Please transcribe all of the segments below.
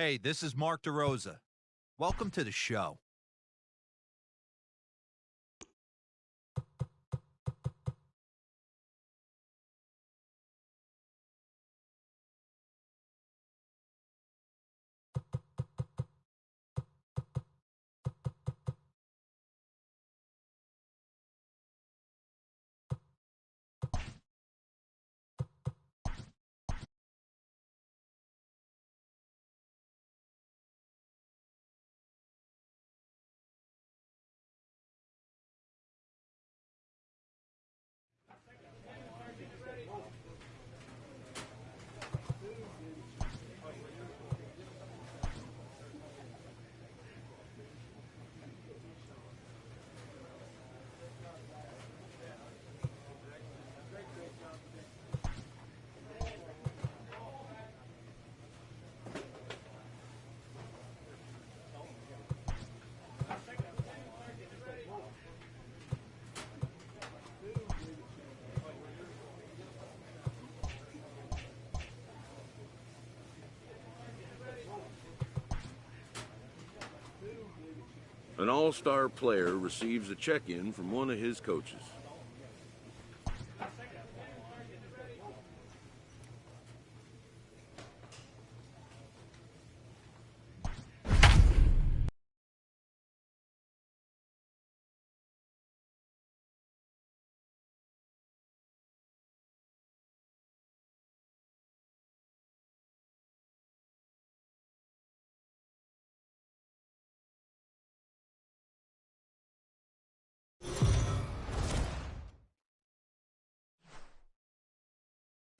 Hey, this is Mark DeRosa. Welcome to the show. An all-star player receives a check-in from one of his coaches.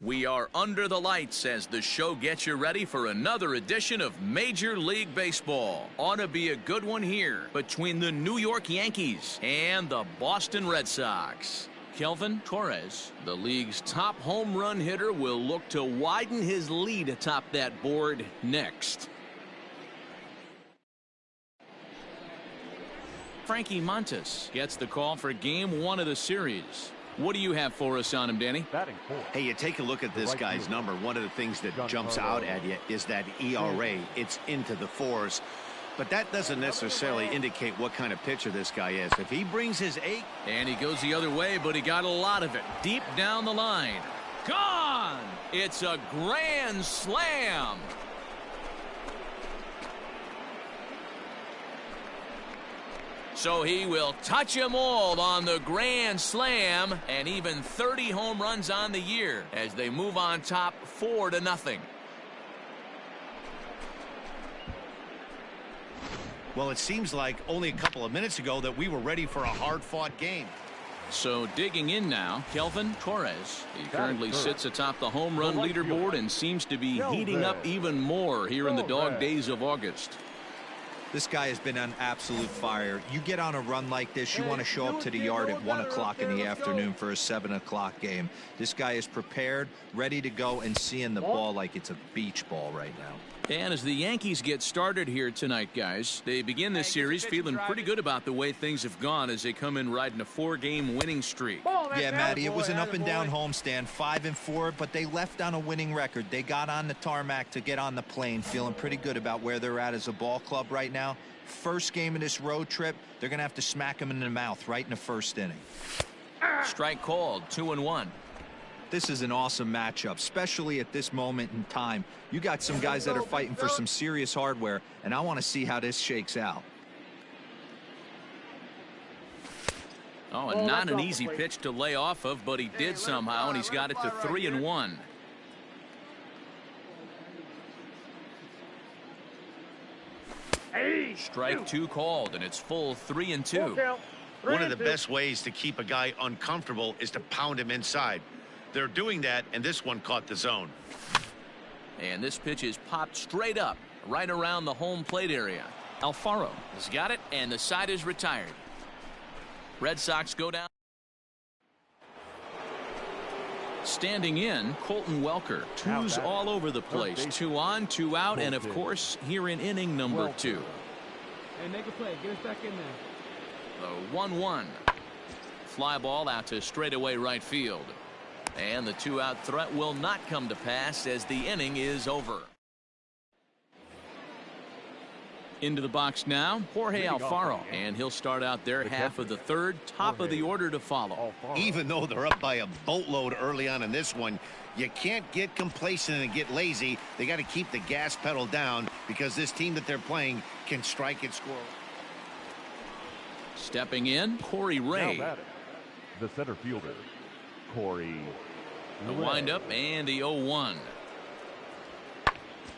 We are under the lights as the show gets you ready for another edition of Major League Baseball. Ought to be a good one here between the New York Yankees and the Boston Red Sox. Kelvin Torres, the league's top home run hitter, will look to widen his lead atop that board next. Frankie Montas gets the call for game one of the series. What do you have for us on him, Danny? Hey, you take a look at this guy's number. One of the things that jumps out at you is that ERA. It's into the fours. But that doesn't necessarily indicate what kind of pitcher this guy is. If he brings his eight. And he goes the other way, but he got a lot of it deep down the line. Gone! It's a grand slam. So he will touch them all on the grand slam, and even 30 home runs on the year as they move on top 4-0. Well, it seems like only a couple of minutes ago that we were ready for a hard-fought game. So digging in now, Kelvin Torres. He currently sits atop the home run leaderboard and seems to be heating up even more here in the dog days of August. This guy has been on absolute fire. You get on a run like this, you want to show up to the yard at 1 o'clock in the afternoon for a 7 o'clock game. This guy is prepared, ready to go, and seeing the ball like it's a beach ball right now. And as the Yankees get started here tonight, guys, they begin this series feeling pretty good about the way things have gone as they come in riding a 4-game winning streak. Yeah, Matty, it was an up-and-down homestand, 5-4, but they left on a winning record. They got on the tarmac to get on the plane, feeling pretty good about where they're at as a ball club right now. First game of this road trip, they're going to have to smack them in the mouth right in the first inning. Strike called, 2-1. This is an awesome matchup, especially at this moment in time. You got some guys that are fighting for some serious hardware, and I want to see how this shakes out. Oh, and not an easy pitch to lay off of, but he did somehow, and he's got it to 3-1. Strike two called, and it's full 3-2. One of the best ways to keep a guy uncomfortable is to pound him inside. They're doing that, and this one caught the zone. And this pitch is popped straight up, right around the home plate area. Alfaro has got it, and the side is retired. Red Sox go down. Standing in, Colton Welker. Twos all over the place. 2 on, 2 out, and of course, here in inning number 2. Hey, make a play. Get us back in there. The 1-1. Fly ball out to straightaway right field. And the 2-out threat will not come to pass as the inning is over. Into the box now, Jorge Alfaro, and he'll start out their half of the third, top of the order to follow. Even though they're up by a boatload early on in this one, you can't get complacent and get lazy. They got to keep the gas pedal down because this team that they're playing can strike and score. Stepping in, Corey Ray. The center fielder, Corey. The windup and the 0-1.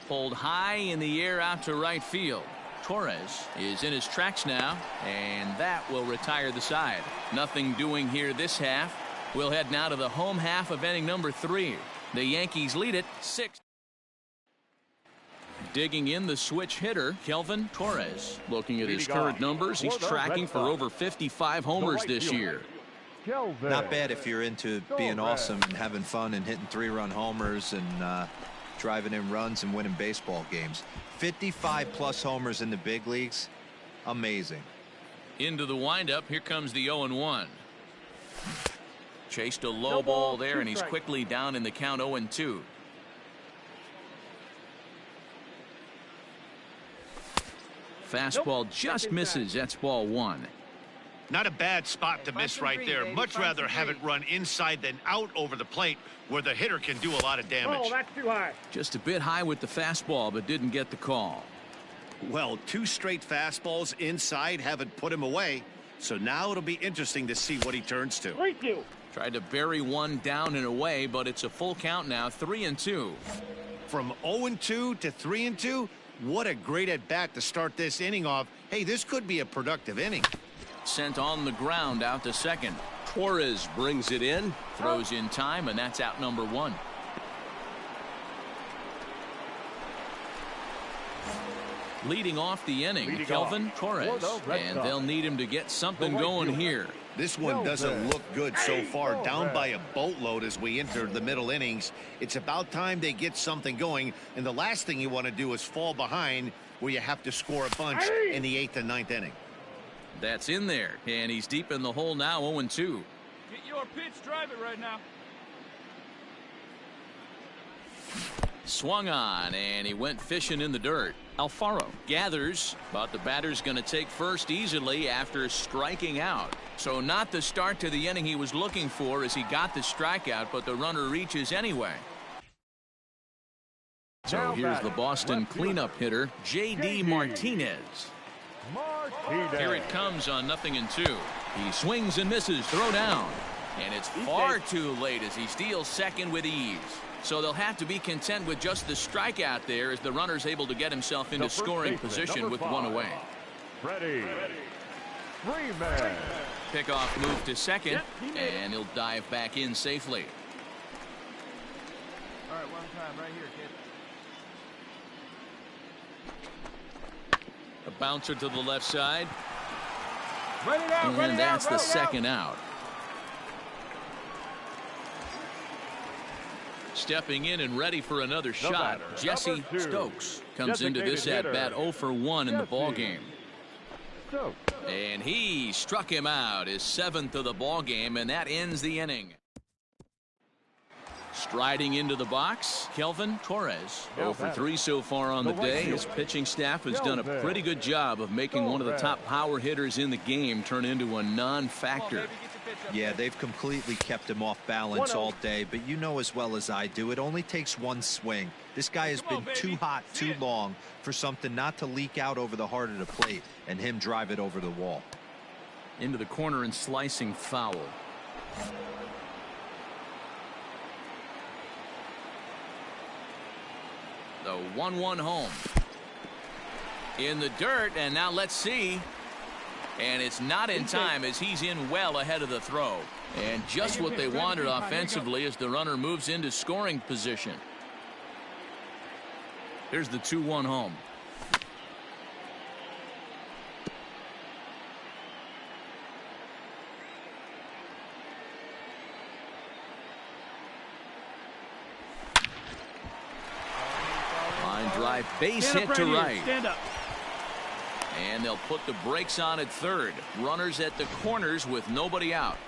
Pulled high in the air out to right field. Torres is in his tracks now, and that will retire the side. Nothing doing here this half. We'll head now to the home half of inning number 3. The Yankees lead it 6. Digging in the switch hitter, Kelvin Torres. Looking at his current numbers, he's tracking for over 55 homers this year. Not bad if you're into being awesome and having fun and hitting 3-run homers and driving in runs and winning baseball games. 55+ homers in the big leagues. Amazing. Into the windup, here comes the 0-1. Chased a low ball there, and he's quickly down in the count 0-2. Fastball just misses. That's ball 1. Not a bad spot to miss right there. Much rather have it run inside than out over the plate where the hitter can do a lot of damage. Oh, that's too high. Just a bit high with the fastball, but didn't get the call. Well, 2 straight fastballs inside haven't put him away. So now it'll be interesting to see what he turns to. Thank you. Tried to bury one down and away, but it's a full count now, 3-2. From 0-2 to 3-2, what a great at-bat to start this inning off. Hey, this could be a productive inning. Sent on the ground out to second. Torres brings it in. Throws in time, and that's out number 1. Leading off the inning, Kelvin Torres, and they'll need him to get something going here. This one doesn't look good so far, down by a boatload as we enter the middle innings. It's about time they get something going, and the last thing you want to do is fall behind where you have to score a bunch in the 8th and 9th inning. That's in there, and he's deep in the hole now, 0-2. Get your pitch, drive it right now. Swung on, and he went fishing in the dirt. Alfaro gathers, but the batter's going to take first easily after striking out. So not the start to the inning he was looking for as he got the strikeout, but the runner reaches anyway. So here's the Boston cleanup hitter, J.D. Martinez. Here it comes on 0-2. He swings and misses, throw down. And it's far too late as he steals second with ease. So they'll have to be content with just the strikeout there as the runner's able to get himself into scoring position with 1 away. Freddie Freeman. Pickoff move to second, and he'll dive back in safely. All right, one time right here, kid. A bouncer to the left side. Run it out, and that's the second out. Stepping in and ready for another shot, Jesse Stokes comes into this at-bat 0 for 1 in the ballgame. And he struck him out, his 7th of the ballgame, and that ends the inning. Striding into the box, Kelvin Torres. 0 for 3 so far on the day. His pitching staff has done a pretty good job of making one of the top power hitters in the game turn into a non-factor. Yeah, they've completely kept him off balance all day, but you know as well as I do, it only takes one swing. This guy has been too hot too long for something not to leak out over the heart of the plate and him drive it over the wall. Into the corner and slicing foul. The 1-1 home. In the dirt, and now let's see. And it's not in time as he's in well ahead of the throw. And just what they wanted offensively as the runner moves into scoring position. Here's the 2-1 home. Line drive, base hit to right. Stand up. And they'll put the brakes on at third. Runners at the corners with nobody out.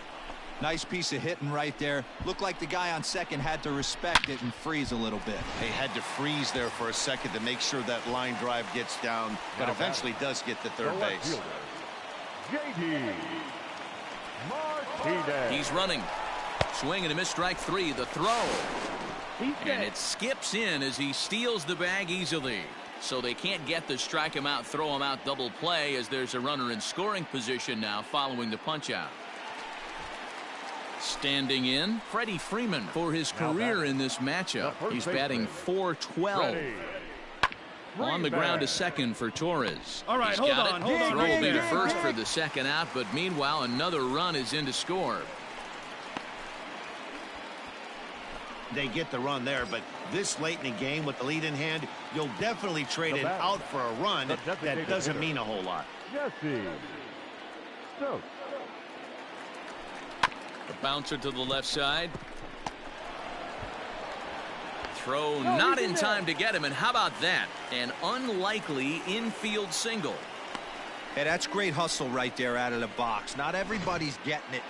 Nice piece of hitting right there. Looked like the guy on second had to respect it and freeze a little bit. They had to freeze there for a second to make sure that line drive gets down, but eventually does get to third base. JD Martinez. He's running. Swing and a miss, strike three. The throw. And it skips in as he steals the bag easily. So they can't get the strike him out, throw him out double play as there's a runner in scoring position now following the punch out. Standing in, Freddie Freeman for his career in this matchup. He's batting .412. On the ground to second for Torres. All right, He's hold got on, it. hold on. Throw will be to first for the second out, but meanwhile another run is in to score. They get the run there, but this late in the game with the lead in hand, you'll definitely trade it out for a run. That doesn't mean a whole lot. Jesse Stokes. The bouncer to the left side. Throw not in time to get him, and how about that? An unlikely infield single. Hey, that's great hustle right there out of the box. Not everybody's getting it.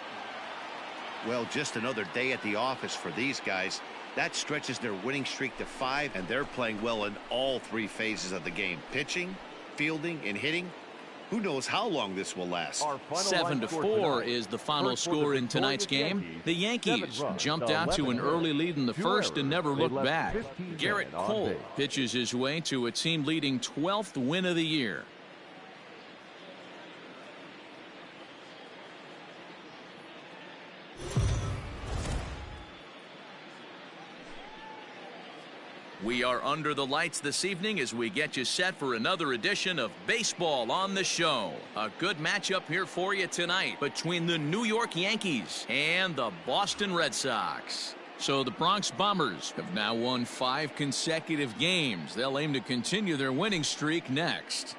Well, just another day at the office for these guys. That stretches their winning streak to 5, and they're playing well in all 3 phases of the game. Pitching, fielding, and hitting. Who knows how long this will last? 7-4 is the final score in tonight's game. The Yankees jumped out to an early lead in the first and never looked back. Garrett Cole pitches his way to a team-leading 12th win of the year. We are under the lights this evening as we get you set for another edition of Baseball on the Show. A good matchup here for you tonight between the New York Yankees and the Boston Red Sox. So the Bronx Bombers have now won 5 consecutive games. They'll aim to continue their winning streak next.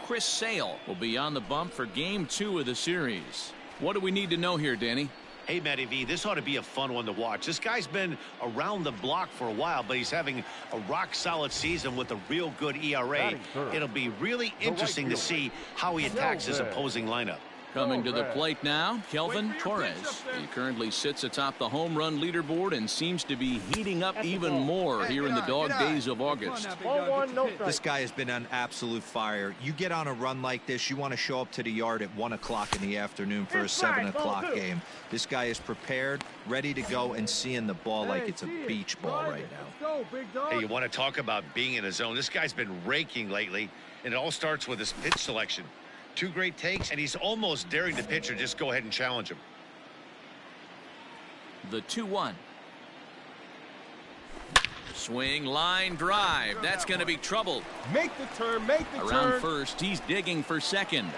Chris Sale will be on the bump for Game 2 of the series. What do we need to know here, Danny? Hey, Matty V, this ought to be a fun one to watch. This guy's been around the block for a while, but he's having a rock-solid season with a real good ERA. It'll be really interesting to see how he attacks his opposing lineup. Coming to the plate now, Kelvin Torres. He currently sits atop the home run leaderboard and seems to be heating up even more here in the dog days of August. This guy has been on absolute fire. You get on a run like this, you want to show up to the yard at 1 o'clock in the afternoon for a 7 o'clock game. This guy is prepared, ready to go, and seeing the ball like it's a beach ball right now. Hey, you want to talk about being in a zone? This guy's been raking lately, and it all starts with his pitch selection. 2 great takes, and he's almost daring the pitcher just go ahead and challenge him. The 2-1. Swing, line, drive. That's going to be trouble. Make the turn, make the turn. Around first, he's digging for second.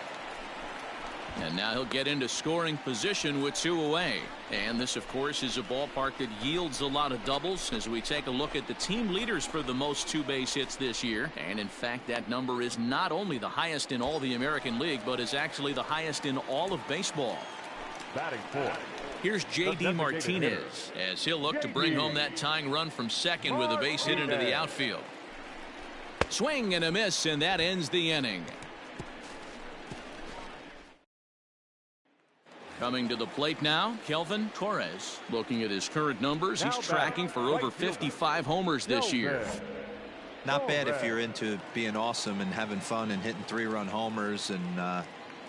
And now he'll get into scoring position with 2 away. And this, of course, is a ballpark that yields a lot of doubles as we take a look at the team leaders for the most 2-base hits this year. And in fact, that number is not only the highest in all the American League, but is actually the highest in all of baseball. Batting 4. Here's J.D. Martinez as he'll look to bring home that tying run from second with a base hit into the outfield. Swing and a miss, and that ends the inning. Coming to the plate now, Kelvin Torres. Looking at his current numbers, he's tracking for over 55 homers this year. Not bad if you're into being awesome and having fun and hitting 3-run homers and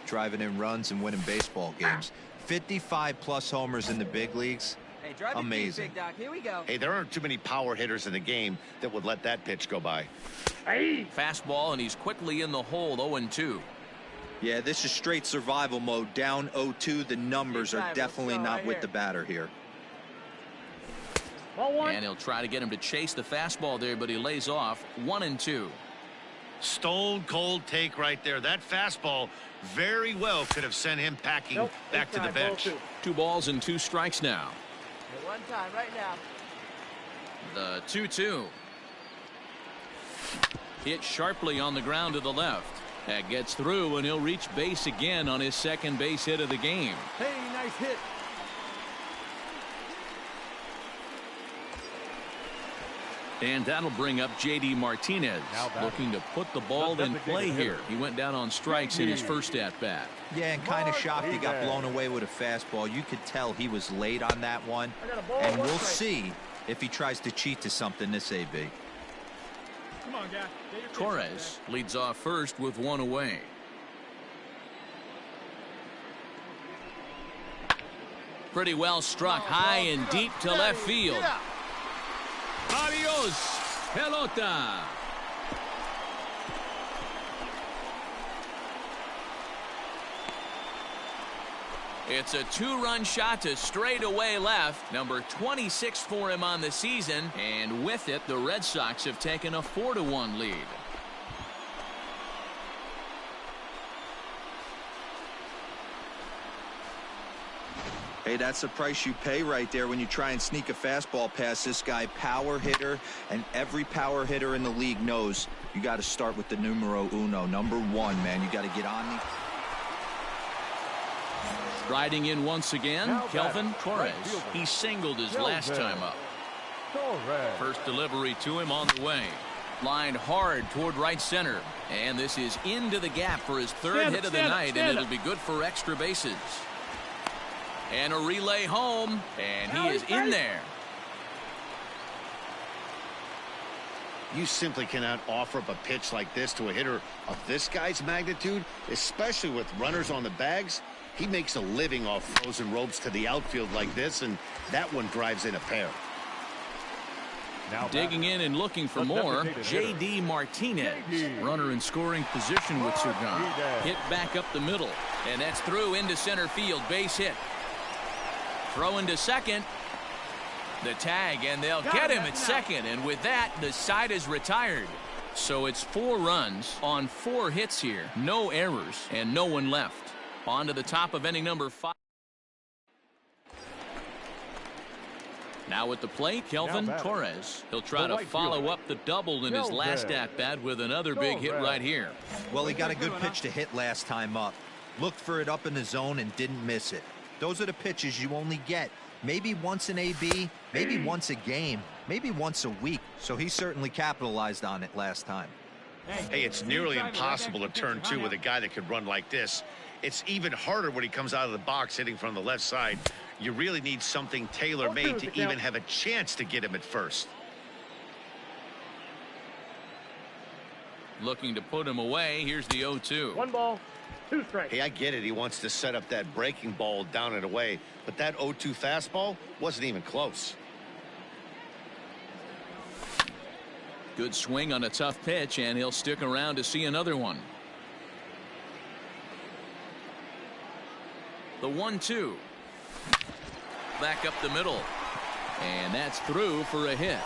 driving in runs and winning baseball games. 55+ homers in the big leagues. Hey, drive amazing. Big Doc. Here we go. Hey, there aren't too many power hitters in the game that would let that pitch go by. Fastball, and he's quickly in the hole, 0-2. Yeah, this is straight survival mode. Down 0-2. The numbers are definitely not with the batter here. And he'll try to get him to chase the fastball there, but he lays off. 1-2. Stone cold take right there. That fastball very well could have sent him packing back to the bench. 2 balls and 2 strikes now. At one time, right now. The 2-2. Hit sharply on the ground to the left. That gets through, and he'll reach base again on his second base hit of the game. Hey, nice hit. And that'll bring up J.D. Martinez, looking to put the ball in play here. He went down on strikes in his first at-bat. Yeah, and kind of shocked he got blown away with a fastball. You could tell he was late on that one. And we'll see if he tries to cheat to something this AB. Come on, guy. Torres leads off first with one away. Pretty well struck high and deep to left field. Adios, pelota. It's a two-run shot to straightaway left. Number 26 for him on the season. And with it, the Red Sox have taken a 4-1 lead. Hey, that's the price you pay right there when you try and sneak a fastball past this guy. Power hitter, and every power hitter in the league knows you got to start with the numero uno, number 1, man. You got to get on the... Riding in once again, Kelvin Torres. He singled his last time up. First delivery to him on the way. Lined hard toward right center. And this is into the gap for his third hit of the night, and it'll be good for extra bases. And a relay home, and he is in there. You simply cannot offer up a pitch like this to a hitter of this guy's magnitude, especially with runners on the bags. He makes a living off frozen ropes to the outfield like this, and that one drives in a pair. Now digging in and looking for more, J.D. Martinez. Runner in scoring position with Sergan. Hit back up the middle, and that's through into center field. Base hit. Throw into second. The tag, and they'll get him at second. And with that, the side is retired. So it's 4 runs on 4 hits here. No errors and no one left. On to the top of inning number 5. Now at the plate, Kelvin Torres. He'll try to follow up the double in his last at-bat with another big hit right here. Well, he got a good pitch to hit last time up. Looked for it up in the zone and didn't miss it. Those are the pitches you only get maybe once in AB, maybe once a game, maybe once a week. So he certainly capitalized on it last time. Hey, it's nearly impossible to turn 2 with a guy that could run like this. It's even harder when he comes out of the box hitting from the left side. You really need something tailor-made to even have a chance to get him at first. Looking to put him away. Here's the 0-2. 1 ball, 2 strikes. Hey, I get it. He wants to set up that breaking ball down and away, but that 0-2 fastball wasn't even close. Good swing on a tough pitch, and he'll stick around to see another one. The 1-2. Back up the middle. And that's through for a hit.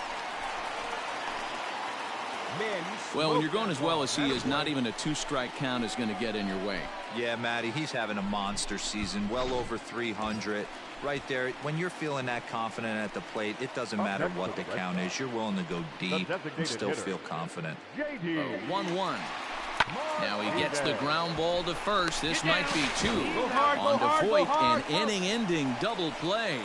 Well, when you're going as well as he is, not even a 2-strike count is going to get in your way. Yeah, Matty, he's having a monster season, well over 300. Right there, when you're feeling that confident at the plate, it doesn't matter what the count is. You're willing to go deep and still feel confident. 1-1. Now he gets the ground ball to first. This might be 2. On to Voit, an inning-ending double play.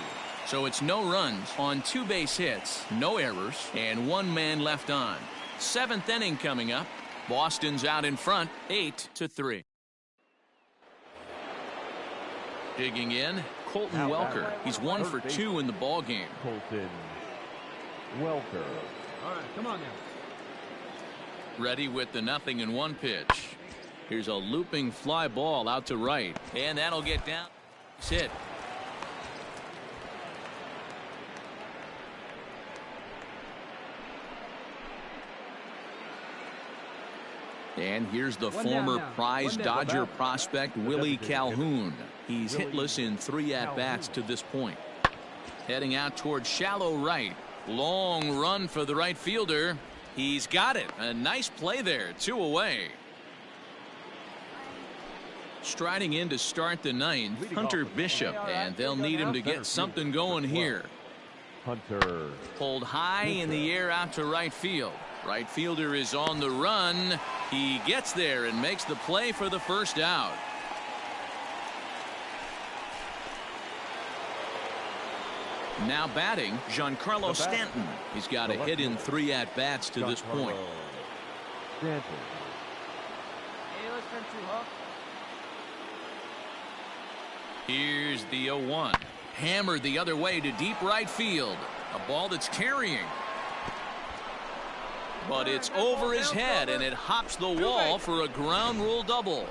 So it's no runs on 2 base hits, no errors, and 1 man left on. 7th inning coming up. Boston's out in front, 8-3. Digging in, Colton Welker. He's 1 for 2 in the ball game. Colton Welker. All right, come on now. Ready with the 0-1 pitch. Here's a looping fly ball out to right, and that'll get down. It's hit. And here's the former prize Dodger prospect Willie Calhoun. He's hitless in 3 at-bats to this point. Heading out towards shallow right. Long run for the right fielder. He's got it. A nice play there. 2 away. Striding in to start the 9th, Hunter Bishop, and they'll need him to get something going here. Hunter. Pulled high in the air out to right field. Right fielder is on the run. He gets there and makes the play for the first out. Now batting, Giancarlo Stanton. He's got a hit in 3 at-bats to this point. Stanton. Hey, let's turn 2, huh? Here's the 0-1. Hammered the other way to deep right field. A ball that's carrying. But it's over his head, and it hops the wall for a ground rule double.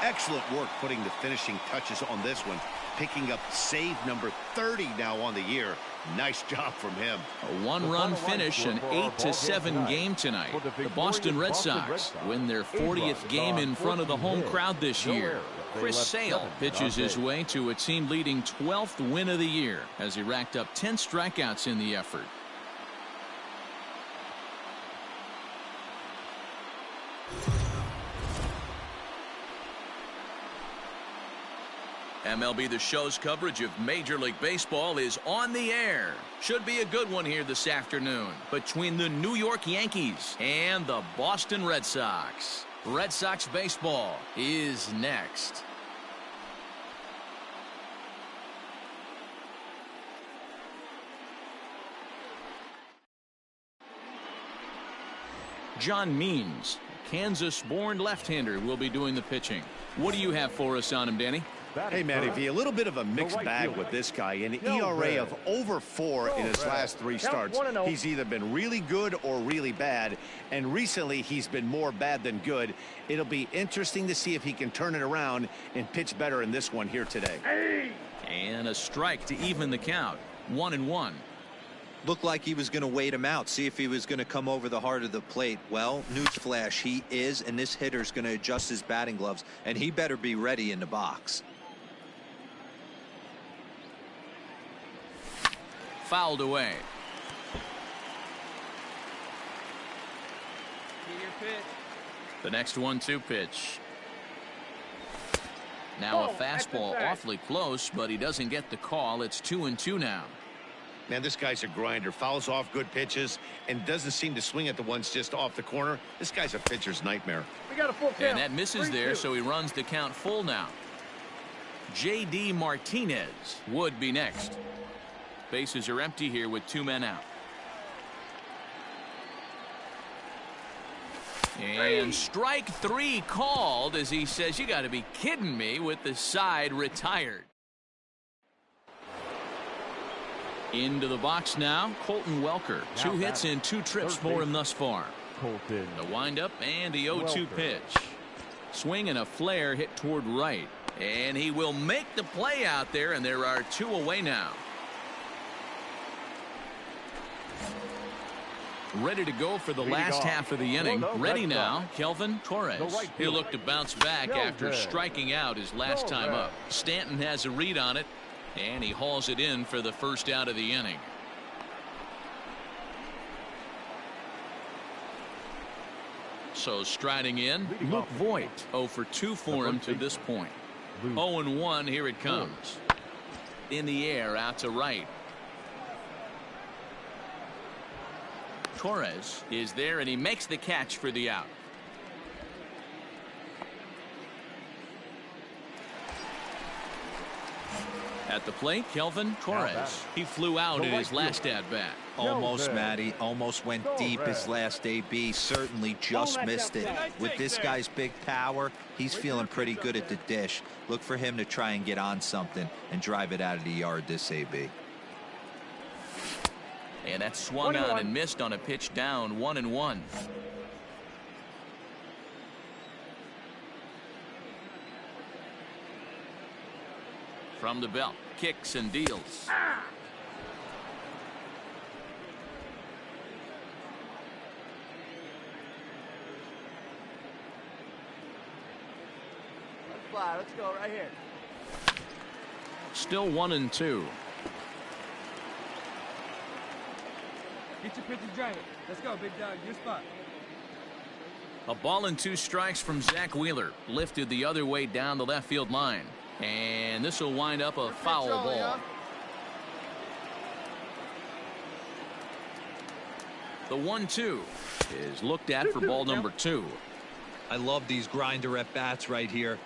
Excellent work putting the finishing touches on this one. Picking up save number 30 now on the year. Nice job from him. A 1-run finish, an 8-7 game tonight. The Boston Red Sox win their 40th game in front of the home crowd this year. Chris Sale pitches his way to a team-leading 12th win of the year as he racked up 10 strikeouts in the effort. MLB The Show's coverage of Major League Baseball is on the air. Should be a good one here this afternoon between the New York Yankees and the Boston Red Sox. Red Sox baseball is next. John Means, Kansas-born left-hander, will be doing the pitching. What do you have for us on him, Danny? Hey, Matty V, a little bit of a mixed bag with this guy. An ERA of over 4 in his last 3 starts. He's either been really good or really bad, and recently he's been more bad than good. It'll be interesting to see if he can turn it around and pitch better in this one here today. And a strike to even the count. 1-1. Looked like he was going to wait him out, see if he was going to come over the heart of the plate. Well, newsflash, he is, and this hitter's going to adjust his batting gloves, and he better be ready in the box. Fouled away. The next 1-2 pitch. Now a fastball awfully close, but he doesn't get the call. It's 2-2 now. Man, this guy's a grinder. Fouls off good pitches and doesn't seem to swing at the ones just off the corner. This guy's a pitcher's nightmare. We got a full count. And that misses there, so he runs the count full now. J.D. Martinez would be next. Bases are empty here with 2 men out. And strike 3 called as he says, you got to be kidding me, with the side retired. Into the box now, Colton Welker. 2 hits and 2 trips for him thus far. Colton. The windup and the 0-2 pitch. Swing and a flare hit toward right. And he will make the play out there, and there are 2 away now. Ready to go for the last half of the inning. Ready now, Kelvin Torres. He'll look to bounce back after striking out his last time up. Stanton has a read on it, and he hauls it in for the first out of the inning. So striding in, Luke Voit. 0 for 2 for him to this point. 0-1, here it comes. In the air, out to right. Torres is there, and he makes the catch for the out. At the plate, Kelvin Torres. He flew out in his last at-bat. Almost, Matty. Almost went deep his last AB. Certainly just missed it. With this guy's big power, he's feeling pretty good at the dish. Look for him to try and get on something and drive it out of the yard this AB. And that swung on and missed on a pitch down. 1-1. From the belt, kicks and deals. Let's fly. Let's go right here. Still 1-2. Get your pitch and drive it. Let's go, big dog. Your spot. A ball and 2 strikes from Zach Wheeler. Lifted the other way down the left field line. And this will wind up a foul ball. The 1-2 is looked at for ball number 2. I love these grinder at bats right here.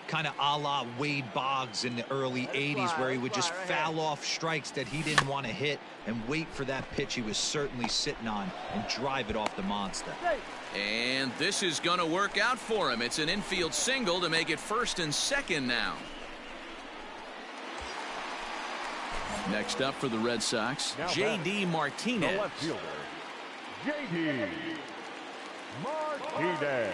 kind of a la Wade Boggs in the early 80s, where he would just foul off strikes that he didn't want to hit and wait for that pitch he was certainly sitting on and drive it off the monster. And this is going to work out for him. It's an infield single to make it first and second now. Next up for the Red Sox, J.D. Martinez. The left fielder, J.D. Martinez.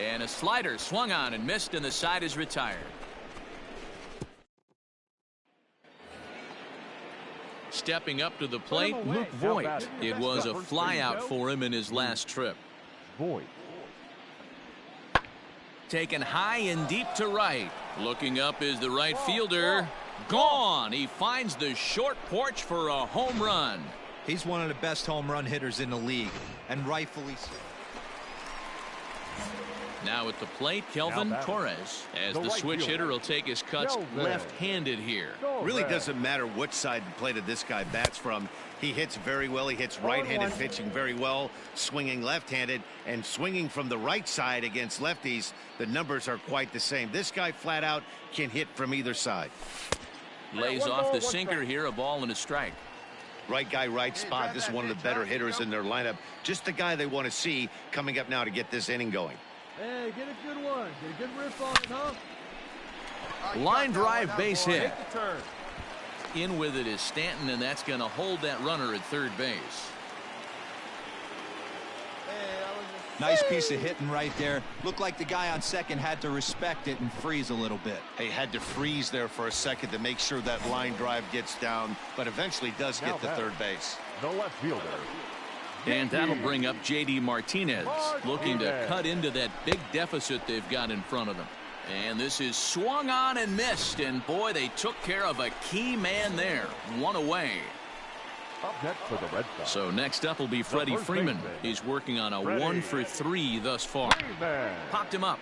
And a slider swung on and missed, and the side is retired. Stepping up to the plate, Luke Voigt. It was a flyout for him in his last trip. Voigt. Taken high and deep to right. Looking up is the right fielder. Gone. He finds the short porch for a home run. He's one of the best home run hitters in the league, and rightfully so. Now at the plate, Kelvin Torres. As the switch hitter will take his cuts left-handed here. Really doesn't matter which side of the plate this guy bats from. He hits very well. He hits right-handed pitching very well, swinging left-handed, and swinging from the right side against lefties. The numbers are quite the same. This guy flat out can hit from either side. Lays off the sinker here, a ball and a strike. Right guy, right spot. This is one of the better hitters in their lineup. Just the guy they want to see coming up now to get this inning going. Hey, get a good one. Get a good riff on it, huh? Line drive, base hit. In with it is Stanton, and that's going to hold that runner at third base. Nice piece of hitting right there. Looked like the guy on second had to respect it and freeze a little bit. He had to freeze there for a second to make sure that line drive gets down, but eventually does get to third base. The left fielder. And that'll bring up J.D. Martinez, looking to cut into that big deficit they've got in front of them. And this is swung on and missed, and boy, they took care of a key man there. One away. Up next for the Red Sox. So next up will be Freddie Freeman. He's working on a 1-for-3 thus far. Popped him up.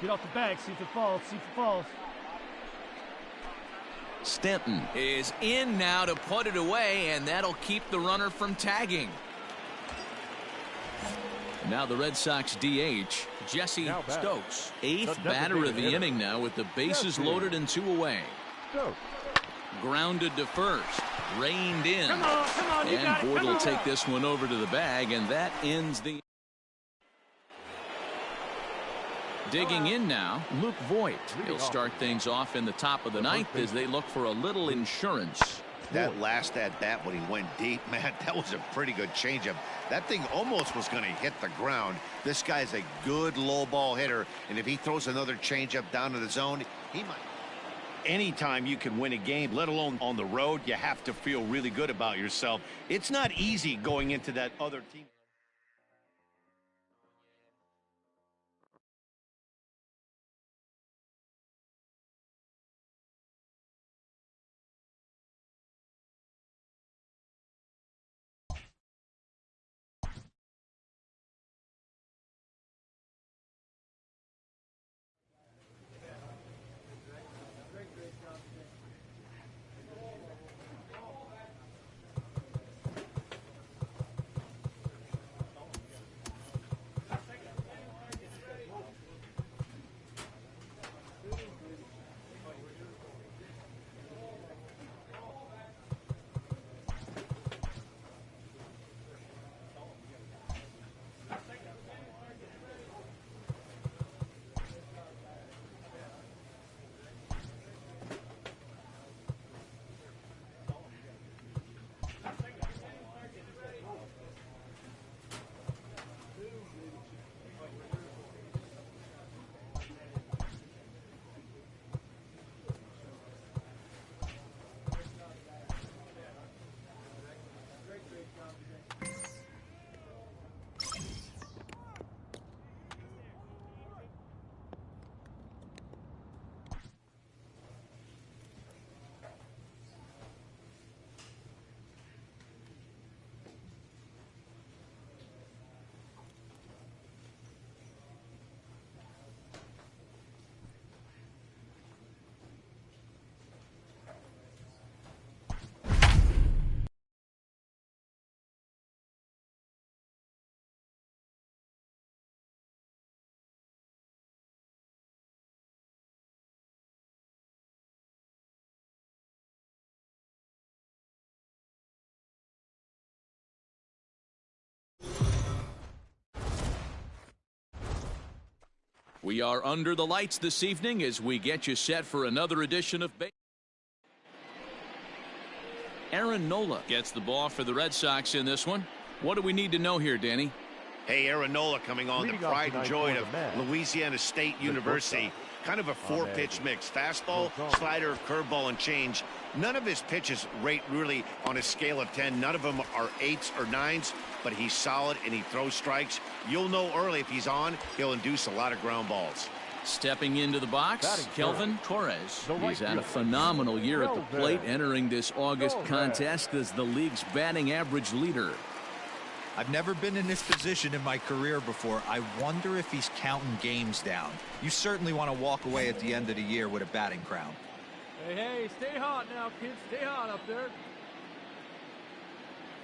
Get off the bag, see if it falls, see if it falls. Stanton is in now to put it away, and that'll keep the runner from tagging. Now the Red Sox DH, Jesse Stokes. Eighth batter of the inning now with the bases loaded and 2 away. Grounded to first. Reined in. Come on, and Boyd will take this one over to the bag, and that ends the... Digging in now, Luke Voigt. He'll start things off in the top of the ninth as they look for a little insurance. That last at bat when he went deep, man, that was a pretty good changeup. That thing almost was going to hit the ground. This guy's a good low ball hitter, and if he throws another changeup down to the zone, he might. Anytime you can win a game, let alone on the road, you have to feel really good about yourself. It's not easy going into that other team. We are under the lights this evening as we get you set for another edition of baseball. Aaron Nola gets the ball for the Red Sox in this one. What do we need to know here, Danny? Hey, Aaron Nola coming on, the pride and joy of Louisiana State University. Kind of a four-pitch mix. Fastball, slider, curveball, and change. None of his pitches rate really on a scale of 10. None of them are 8s or 9s, but he's solid and he throws strikes. You'll know early if he's on, he'll induce a lot of ground balls. Stepping into the box, Kelvin Torres. He's had a phenomenal year at the plate, entering this August contest as the league's batting average leader. I've never been in this position in my career before. I wonder if he's counting games down. You certainly want to walk away at the end of the year with a batting crown. Hey, stay hot now, kids. Stay hot up there.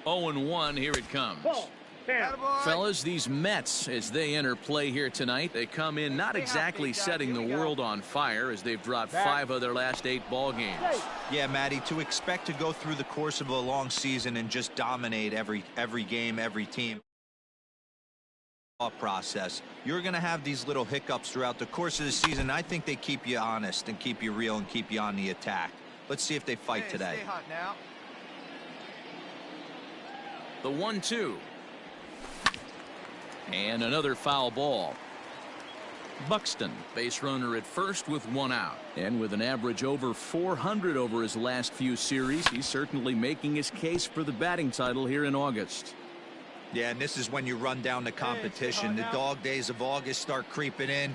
0-1, here it comes. Fellas, these Mets, as they enter play here tonight, they come in not exactly setting the world on fire as they've dropped 5 of their last 8 ball games. Yeah, Matty, to expect to go through the course of a long season and just dominate every game, every team process, you're going to have these little hiccups throughout the course of the season. I think they keep you honest and keep you real and keep you on the attack. Let's see if they fight today. Stay hot now. The 1-2. And another foul ball. Buxton, base runner at first with 1 out. And with an average over 400 over his last few series, he's certainly making his case for the batting title here in August. Yeah, and this is when you run down the competition. The dog days of August start creeping in.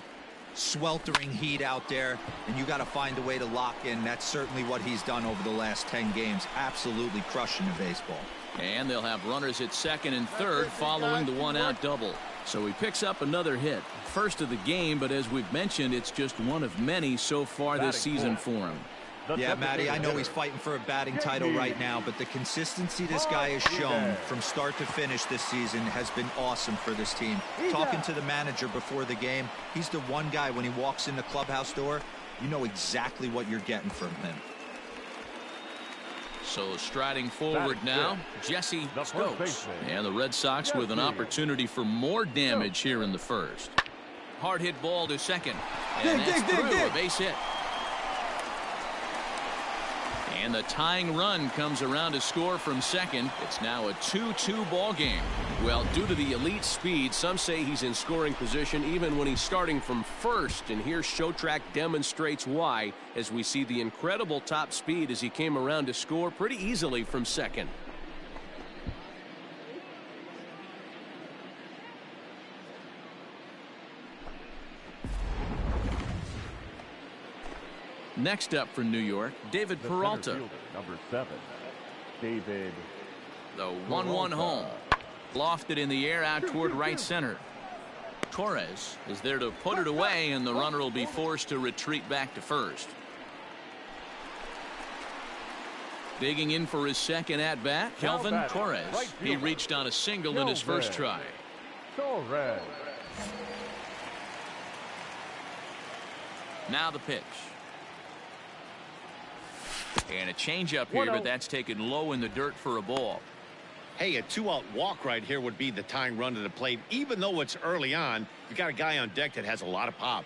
Sweltering heat out there, and you got to find a way to lock in. That's certainly what he's done over the last 10 games. Absolutely crushing the baseball. And they'll have runners at second and third following the 1-out double. So he picks up another hit. First of the game, but as we've mentioned, it's just one of many so far this season for him. Yeah, Matty, I know he's fighting for a batting title right now, but the consistency this guy has shown from start to finish this season has been awesome for this team. Talking to the manager before the game, he's the one guy when he walks in the clubhouse door, you know exactly what you're getting from him. So striding forward now, Jesse Stokes. And the Red Sox with an opportunity for more damage here in the first. Hard hit ball to second. And that's through, a base hit. And the tying run comes around to score from second. It's now a 2-2 ball game. Well, due to the elite speed, some say he's in scoring position even when he's starting from first. And here Showtrack demonstrates why, as we see the incredible top speed as he came around to score pretty easily from second. Next up for New York, David Peralta. Number 7, David. The 1-1 home. Lofted in the air out toward right center. Torres is there to put it away, and the runner will be forced to retreat back to first. Digging in for his second at-bat, Kelvin Torres. He reached on a single in his first try. Torres. Now the pitch. And a changeup here, but that's taken low in the dirt for a ball. Hey, a 2-out walk right here would be the tying run to the plate. Even though it's early on, you got a guy on deck that has a lot of pop.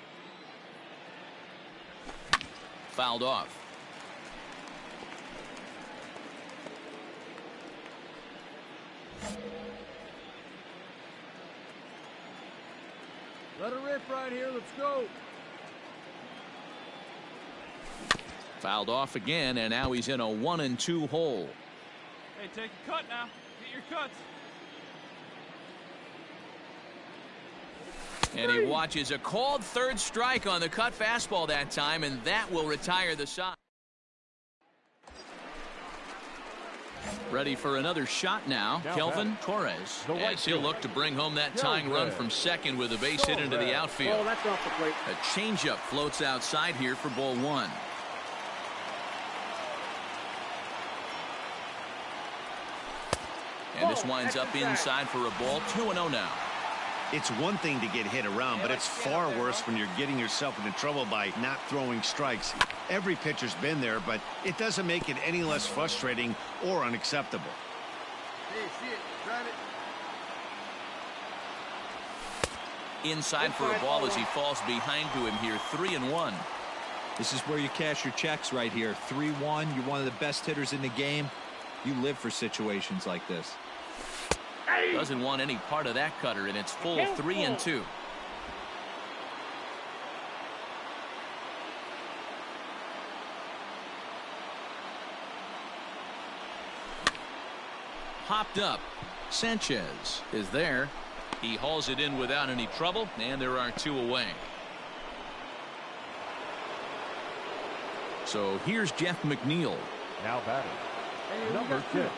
Fouled off. Let it rip right here. Let's go. Fouled off again, and now he's in a 1-2 hole. Hey, take a cut now. Get your cuts. And he watches a called third strike on the cut fastball that time, and that will retire the side. Ready for another shot now, Kelvin Torres, as he'll look to bring home that tying run from second with a base hit into the outfield. Oh, that's off the plate. A changeup floats outside here for ball 1. And this winds up inside for a ball. 2-0 now. It's one thing to get hit around, but it's far worse when you're getting yourself into trouble by not throwing strikes. Every pitcher's been there, but it doesn't make it any less frustrating or unacceptable. Hey, see it. Drive Inside for a ball as he falls behind to him here. 3-1. This is where you cash your checks right here. 3-1. You're one of the best hitters in the game. You live for situations like this. Doesn't want any part of that cutter, and it's full 3-2. Hopped up. Sanchez is there. He hauls it in without any trouble, and there are 2 away. So here's Jeff McNeil. Now batting, number 6.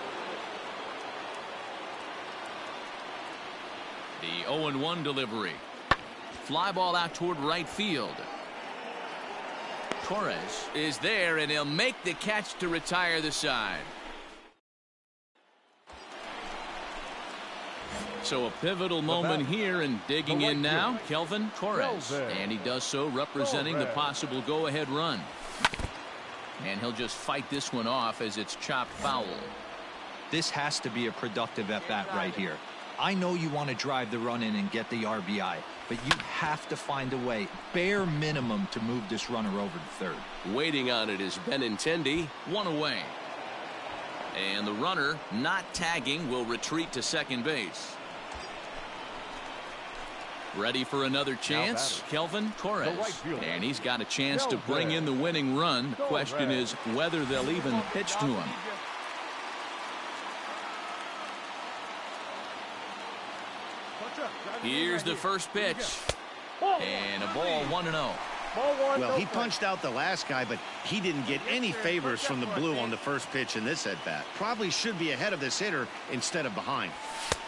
The 0-1 delivery. Fly ball out toward right field. Torres is there, and he'll make the catch to retire the side. So a pivotal moment here, and digging in now, Kelvin Torres. And he does so representing the possible go-ahead run. And he'll just fight this one off as it's chopped foul. This has to be a productive at-bat right here. I know you want to drive the run in and get the RBI, but you have to find a way, bare minimum, to move this runner over to third. Waiting on it is Benintendi. 1 away. And the runner, not tagging, will retreat to second base. Ready for another chance, Kelvin Torres. And he's got a chance to bring in the winning run. The question is whether they'll even pitch to him. Here's the first pitch. And a ball 1-0. Well, he punched out the last guy, but he didn't get any favors from the blue on the first pitch in this at-bat. Probably should be ahead of this hitter instead of behind.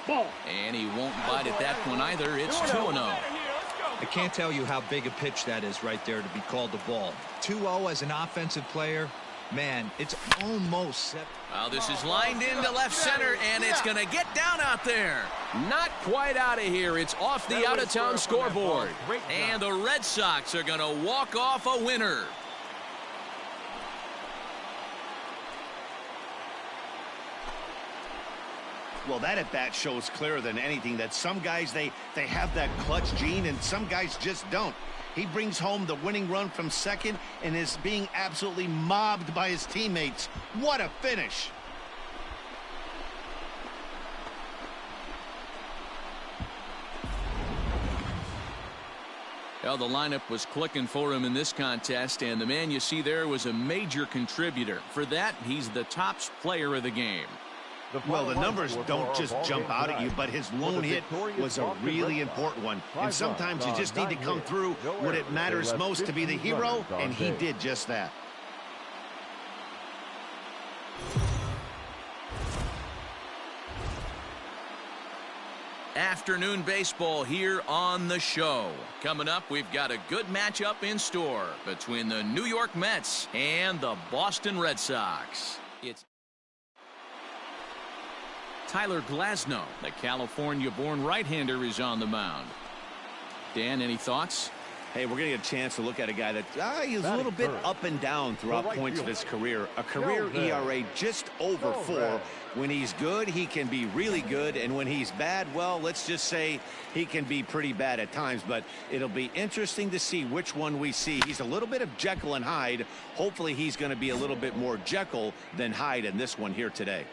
And he won't bite at that one either. It's 2-0. I can't tell you how big a pitch that is right there to be called a ball. 2-0 as an offensive player, man, it's almost set. Well, this is lined into left center, and it's going to get down out there. Not quite out of here. It's off the out-of-town scoreboard. And the Red Sox are going to walk off a winner. Well, that at-bat shows clearer than anything that some guys, they have that clutch gene, and some guys just don't. He brings home the winning run from second and is being absolutely mobbed by his teammates. What a finish. Well, the lineup was clicking for him in this contest, and the man you see there was a major contributor. For that, he's the top player of the game. Well, the numbers don't just jump out at you, but his lone hit was a really important one. And sometimes you just need to come through when it matters most to be the hero, and he did just that. Afternoon baseball here on the show. Coming up, we've got a good matchup in store between the New York Mets and the Boston Red Sox. It's Tyler Glasnow, the California-born right-hander, is on the mound. Dan, any thoughts? Hey, we're going to get a chance to look at a guy that he's a little bit up and down throughout points of his career. A career ERA just over 4. When he's good, he can be really good. And when he's bad, well, let's just say he can be pretty bad at times. But it'll be interesting to see which one we see. He's a little bit of Jekyll and Hyde. Hopefully he's going to be a little bit more Jekyll than Hyde in this one here today.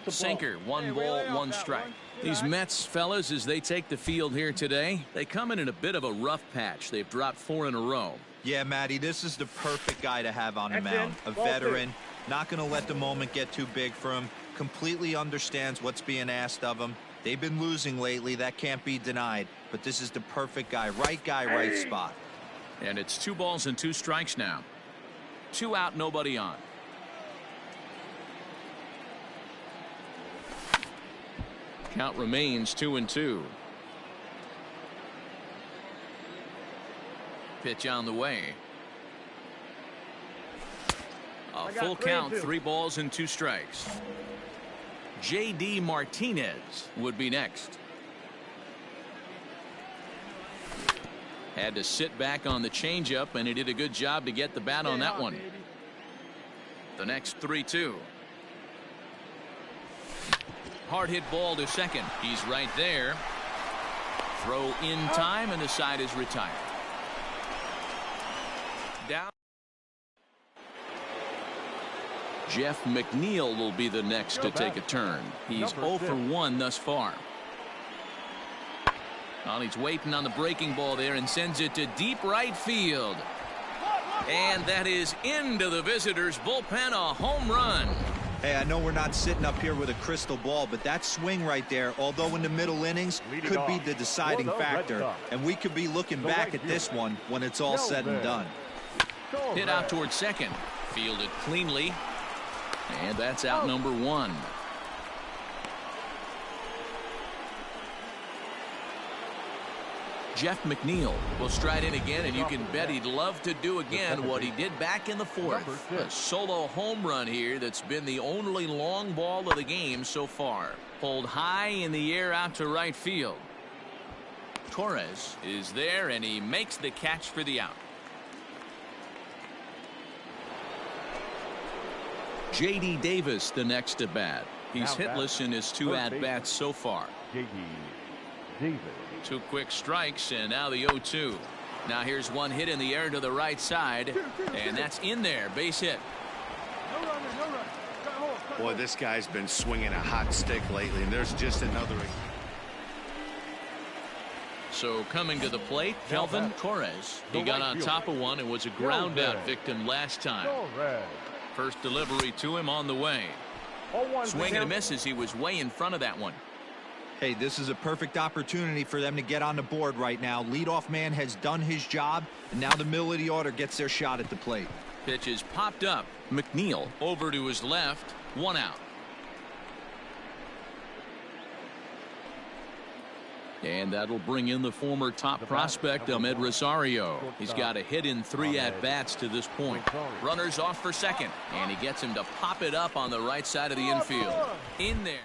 Sinker, 1 ball, 1 strike. These Mets fellas, as they take the field here today, they come in a bit of a rough patch. They've dropped 4 in a row. Yeah, Matty, this is the perfect guy to have on the mound. A veteran, not going to let the moment get too big for him, completely understands what's being asked of him. They've been losing lately. That can't be denied. But this is the perfect guy, right spot. And it's 2 balls and 2 strikes now. 2 out, nobody on. Count remains 2-2. Pitch on the way. A full count, 3 balls and 2 strikes. J.D. Martinez would be next. Had to sit back on the changeup, and he did a good job to get the bat on that one. The next 3-2. Hard hit ball to second. He's right there. Throw in time, and the side is retired. Down. Jeff McNeil will be the next to take a turn. He's 0 for 1 thus far. Well, he's waiting on the breaking ball there and sends it to deep right field. And that is into the visitors' bullpen, a home run. Hey, I know we're not sitting up here with a crystal ball, but that swing right there, although in the middle innings, could be the deciding factor. And we could be looking back at this one when it's all said and done. Hit out towards second. Fielded cleanly. And that's out number 1. Jeff McNeil will stride in again, and you can bet he'd love to do again what he did back in the 4th. A solo home run here that's been the only long ball of the game so far. Pulled high in the air out to right field. Torres is there, and he makes the catch for the out. J.D. Davis the next to bat. He's hitless in his 2 at-bats so far. J.D. Davis. 2 quick strikes, and now the 0-2. Now here's one hit in the air to the right side, and that's in there. Base hit. Boy, this guy's been swinging a hot stick lately, and there's just another. So coming to the plate, Kelvin Torres. He got on top of one and was a ground out victim last time. First delivery to him on the way. Swing and a miss as he was way in front of that one. Hey, this is a perfect opportunity for them to get on the board right now. Leadoff man has done his job, and now the middle of the order gets their shot at the plate. Pitch is popped up. McNeil over to his left. 1 out. And that'll bring in the former top prospect, Ahmed Rosario. He's got a hit in 3 at-bats to this point. Runners off for second, and he gets him to pop it up on the right side of the infield. In there.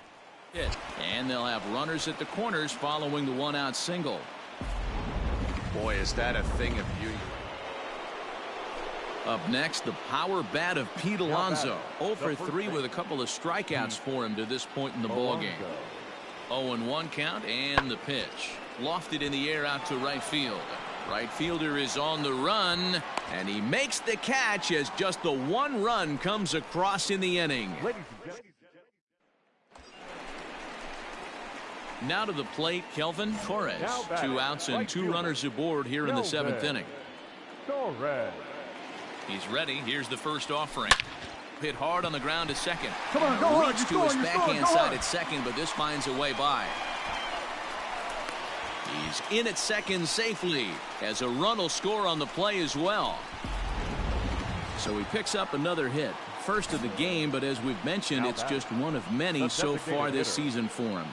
Hit. And they'll have runners at the corners following the 1-out single. Boy, is that a thing of beauty. Up next, the power bat of Pete Alonso. 0 for 3 with a couple of strikeouts for him to this point in the ballgame. 0-1 count, and the pitch. Lofted in the air out to right field. Right fielder is on the run, and he makes the catch as just the 1 run comes across in the inning. Now to the plate, Kelvin Torres. 2 outs and 2 runners aboard here in the 7th inning. He's ready. Here's the first offering. Hit hard on the ground to second. Reach to his backhand side at second, but this finds a way by. He's in at second safely, as a run will score on the play as well. So he picks up another hit. First of the game, but as we've mentioned, it's just one of many so far this season for him.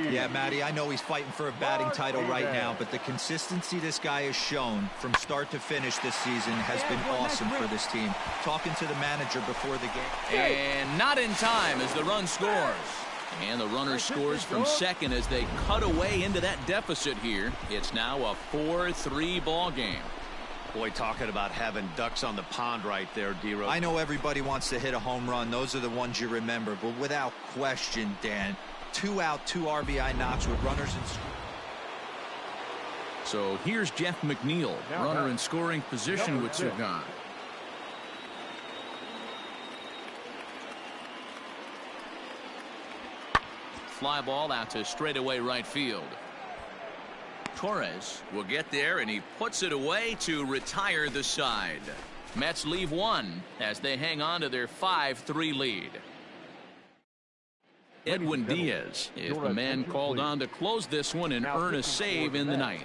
Yeah, Matty, I know he's fighting for a batting title right now, but the consistency this guy has shown from start to finish this season has been awesome for this team. Talking to the manager before the game. And not in time as the run scores. And the runner scores from second as they cut away into that deficit here. It's now a 4-3 ball game. Boy, talking about having ducks on the pond right there, D-Rose. I know everybody wants to hit a home run. Those are the ones you remember. But without question, Dan, 2 out, 2 RBI knocks with runners in scoring. So here's Jeff McNeil, runner in scoring position with 2 gone. Fly ball out to straightaway right field. Torres will get there, and he puts it away to retire the side. Mets leave 1 as they hang on to their 5-3 lead. Edwin Diaz is the man called on to close this one and earn a save in the 9th.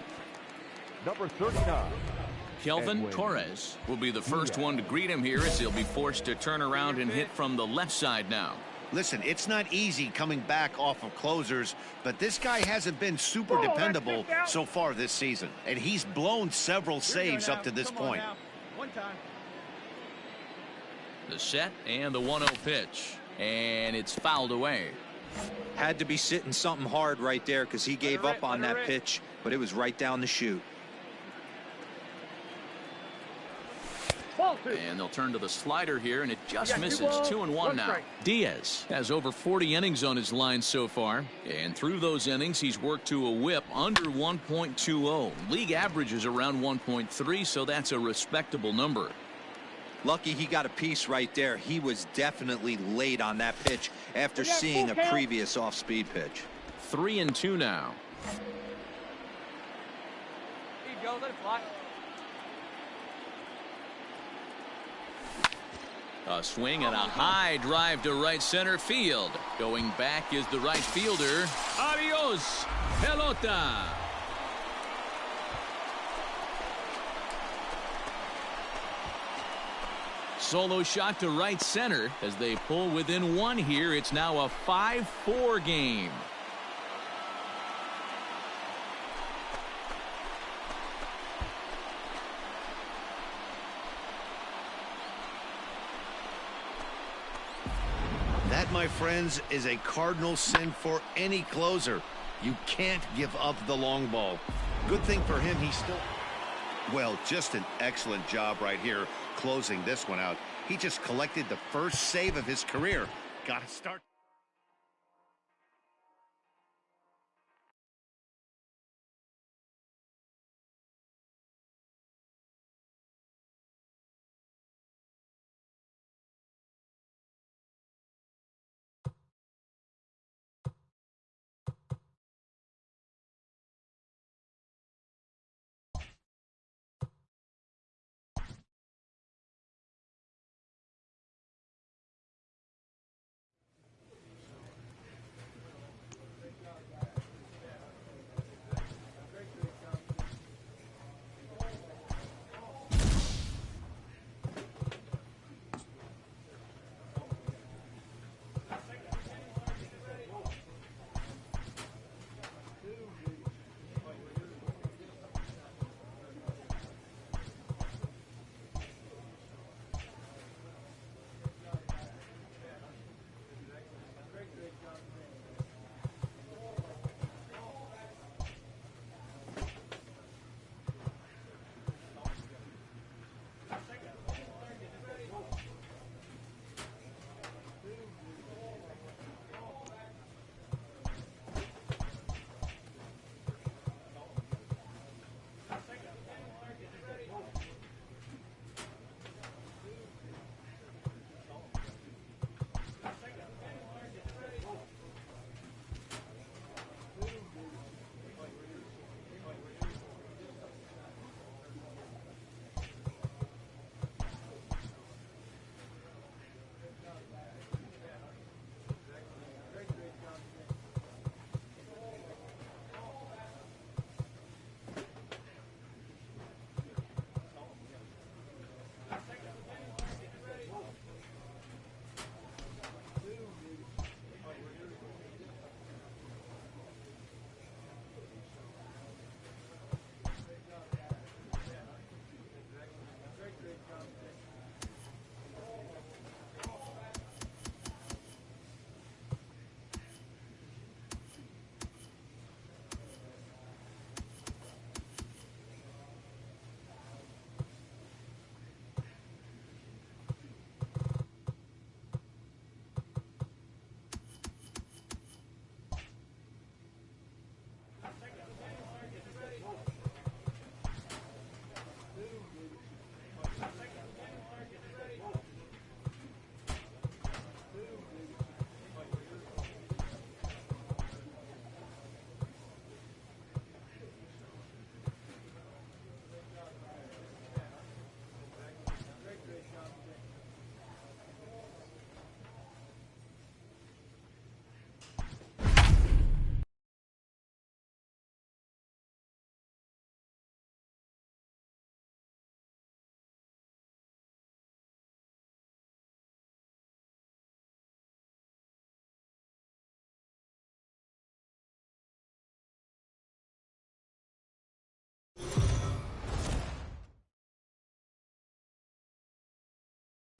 Number 39. Kelvin Torres will be the first one to greet him here as he'll be forced to turn around and hit from the left side now. Listen, it's not easy coming back off of closers, but this guy hasn't been super dependable so far this season, and he's blown several saves up to this point. The set and the 1-0 pitch, and it's fouled away. Had to be sitting something hard right there because he gave up on that pitch, but it was right down the chute. And they'll turn to the slider here, and it just misses. 2-1 now. Diaz has over 40 innings on his line so far. And through those innings, he's worked to a whip under 1.20. League average is around 1.3, so that's a respectable number. Lucky he got a piece right there. He was definitely late on that pitch after seeing a previous off-speed pitch. 3-2 now. Here you go, let it fly. A swing and a high drive to right center field. Going back is the right fielder. Adios, pelota. Solo shot to right center as they pull within one here. It's now a 5-4 game. That, my friends, is a cardinal sin for any closer. You can't give up the long ball. Good thing for him, he's still... Well, just an excellent job right here closing this one out. He just collected the first save of his career. Got to start.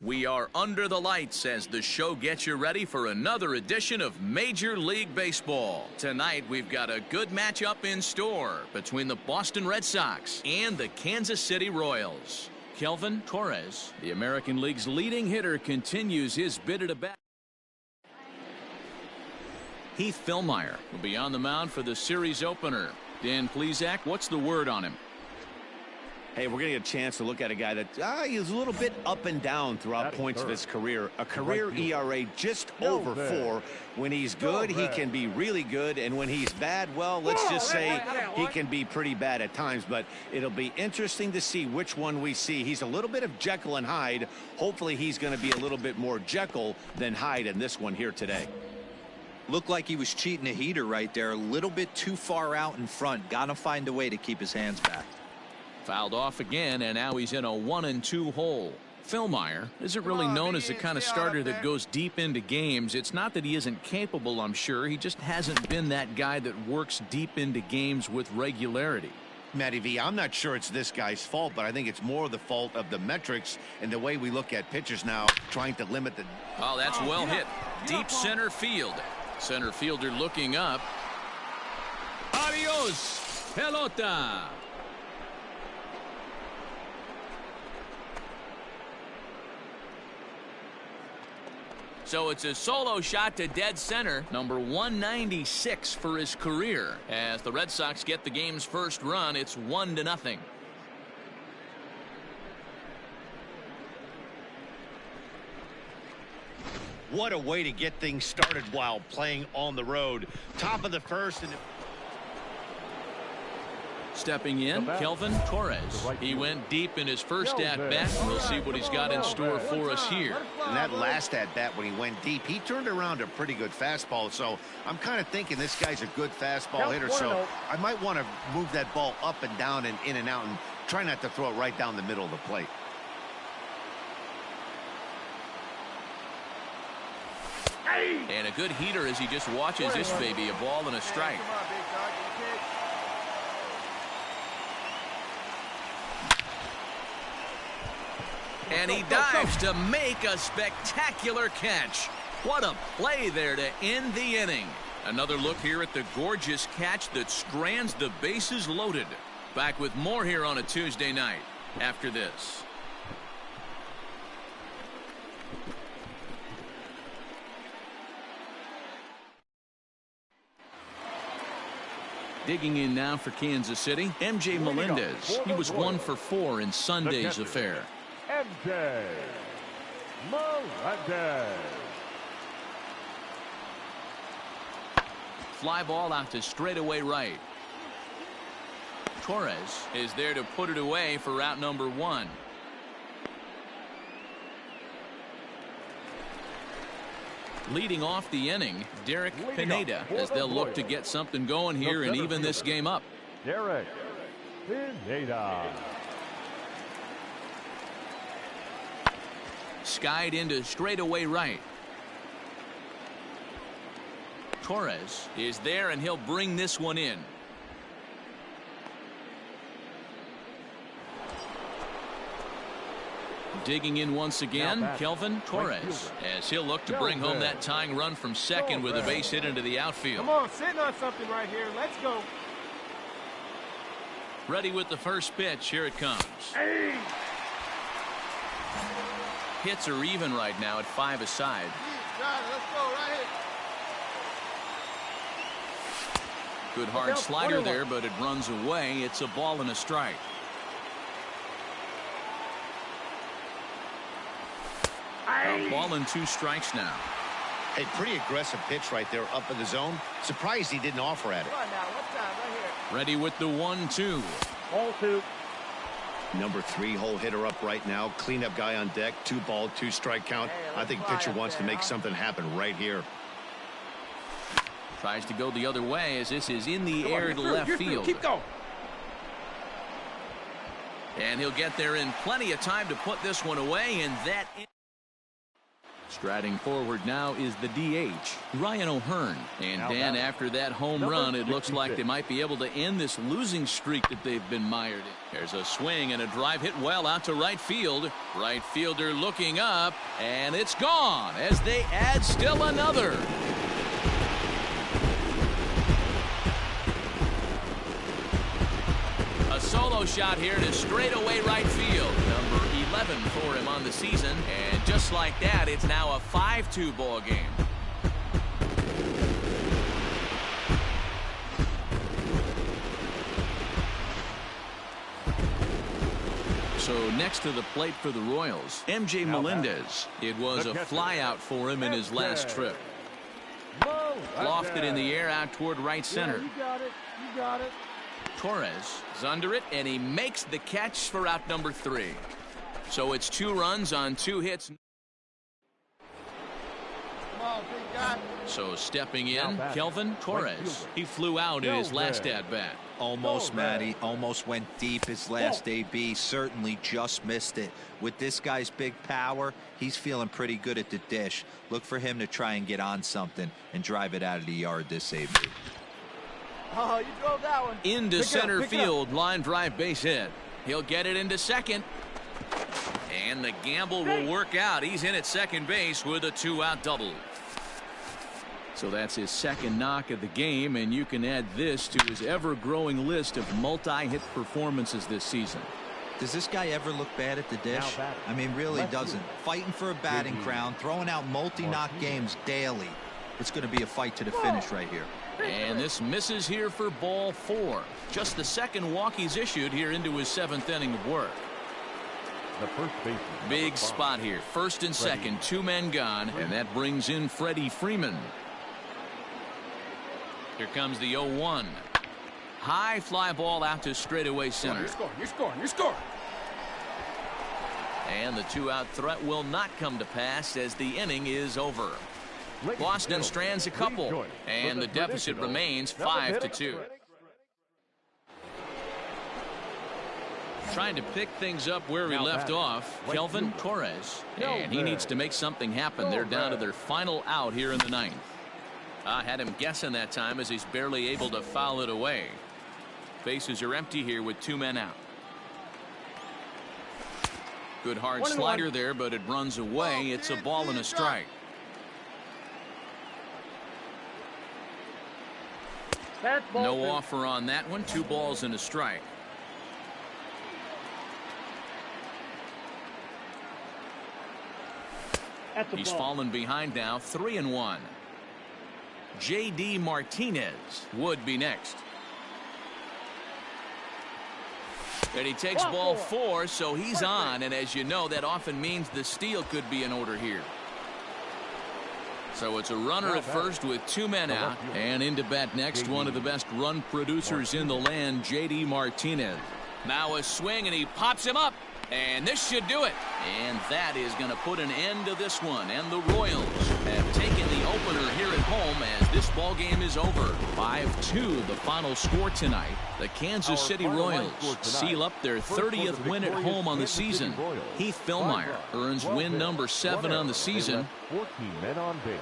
We are under the lights as the show gets you ready for another edition of Major League Baseball. Tonight, we've got a good matchup in store between the Boston Red Sox and the Kansas City Royals. Kelvin Torres, the American League's leading hitter, continues his bid at a bat. Heath Fillmyer will be on the mound for the series opener. Dan Plesac, what's the word on him? Hey, we're going to get a chance to look at a guy that he's a little bit up and down throughout points of his career. A career ERA just over 4. When he's good, he can be really good. And when he's bad, well, let's just say he can be pretty bad at times. But it'll be interesting to see which one we see. He's a little bit of Jekyll and Hyde. Hopefully he's going to be a little bit more Jekyll than Hyde in this one here today. Looked like he was cheating a heater right there. A little bit too far out in front. Got to find a way to keep his hands back. Fouled off again, and now he's in a 1-2 hole. Fillmyer isn't really known as the kind of starter that goes deep into games. It's not that he isn't capable, I'm sure. He just hasn't been that guy that works deep into games with regularity. Matty V, I'm not sure it's this guy's fault, but I think it's more the fault of the metrics and the way we look at pitchers now, trying to limit the... Oh, that's well hit. Deep center field. Center fielder looking up. Adios, pelota. So it's a solo shot to dead center, number 196 for his career. As the Red Sox get the game's first run, it's 1-0. What a way to get things started while playing on the road. Top of the first. And stepping in, Kelvin Torres. He went deep in his first at-bat. We'll see what he's got in store for us here. And that last at-bat when he went deep, he turned around a pretty good fastball. So I'm kind of thinking this guy's a good fastball hitter. So I might want to move that ball up and down and in and out and try not to throw it right down the middle of the plate. And a good heater as he just watches this baby, a ball and a strike. And he dives to make a spectacular catch. What a play there to end the inning. Another look here at the gorgeous catch that strands the bases loaded. Back with more here on a Tuesday night after this. Digging in now for Kansas City, MJ Melendez. He was 1 for 4 in Sunday's affair. MJ Melendez. Fly ball out to straightaway right. Torres is there to put it away for route number 1. Leading off the inning, Derek Pineda, as they'll look to get something going here and even this game up. Derek Pineda. Skied into straightaway right. Torres is there, and he'll bring this one in. Digging in once again, Kelvin Torres, as he'll look to bring home that tying run from second with a base hit into the outfield. Come on, sitting on something right here. Let's go. Ready with the first pitch. Here it comes. Hey. Hits are even right now at 5 aside. Let's go right here. Good hard slider there, but it runs away. It's a ball and a strike. A ball and 2 strikes now. A pretty aggressive pitch right there up in the zone. Surprised he didn't offer at it. Come on now, what's that right here? Ready with the 1-2. Ball 2. Number 3 hole hitter up right now. Cleanup guy on deck. 2 ball, 2 strike count. I think pitcher wants to make something happen right here. Tries to go the other way as this is in the air to left field. Keep going. And he'll get there in plenty of time to put this one away, and that. Striding forward now is the DH, Ryan O'Hearn. And Dan, after that home run, it looks like they might be able to end this losing streak that they've been mired in. There's a swing and a drive hit well out to right field. Right fielder looking up, and it's gone as they add still another. A solo shot here to straightaway right field. Number 11 for him on the season. And just like that, it's now a 5-2 ball game. So next to the plate for the Royals, MJ Melendez. It was a flyout for him in his last trip. Lofted in the air out toward right center. You got it. You got it. Torres is under it, and he makes the catch for out number 3. So it's 2 runs on 2 hits. So stepping in, Kelvin Torres. He flew out in his last at-bat. Almost, Matty. Almost went deep his last AB. Certainly just missed it. With this guy's big power, he's feeling pretty good at the dish. Look for him to try and get on something and drive it out of the yard this AB. Oh, you drove that one. Into center field, line drive base hit. He'll get it into second. And the gamble will work out. He's in at second base with a 2-out double. So that's his second knock of the game, and you can add this to his ever-growing list of multi-hit performances this season. Does this guy ever look bad at the dish? I mean, really doesn't. Fighting for a batting crown, throwing out multi-knock games daily. It's going to be a fight to the finish right here. And this misses here for ball 4. Just the second walk he's issued here into his 7th inning of work. The first baseman. Big spot here. First and second, 2 men gone, and that brings in Freddie Freeman. Here comes the 0-1. High fly ball out to straightaway center. You're scoring. And the 2-out threat will not come to pass as the inning is over. Boston strands a couple, and the deficit remains 5-2. Trying to pick things up where we left off, Kelvin Torres. And he needs to make something happen. They're down to their final out here in the 9th. I had him guessing that time as he's barely able to foul it away. Bases are empty here with 2 men out. Good hard slider there, but it runs away. It's a ball and a strike. No offer on that one. 2 balls and a strike. He's fallen behind now, 3-1. J.D. Martinez would be next. And he takes ball 4, so he's on. And as you know, that often means the steal could be in order here. So it's a runner at first with 2 men out. And into bat next, one of the best run producers in the land, J.D. Martinez. Now a swing, and he pops him up. And this should do it. And that is going to put an end to this one. And the Royals have taken the opener here at home as this ball game is over. 5-2 the final score tonight. The Kansas City Royals seal up their 30th win at home on the season. Heath Fillmyer earns win number 7 on the season. 14 men on base.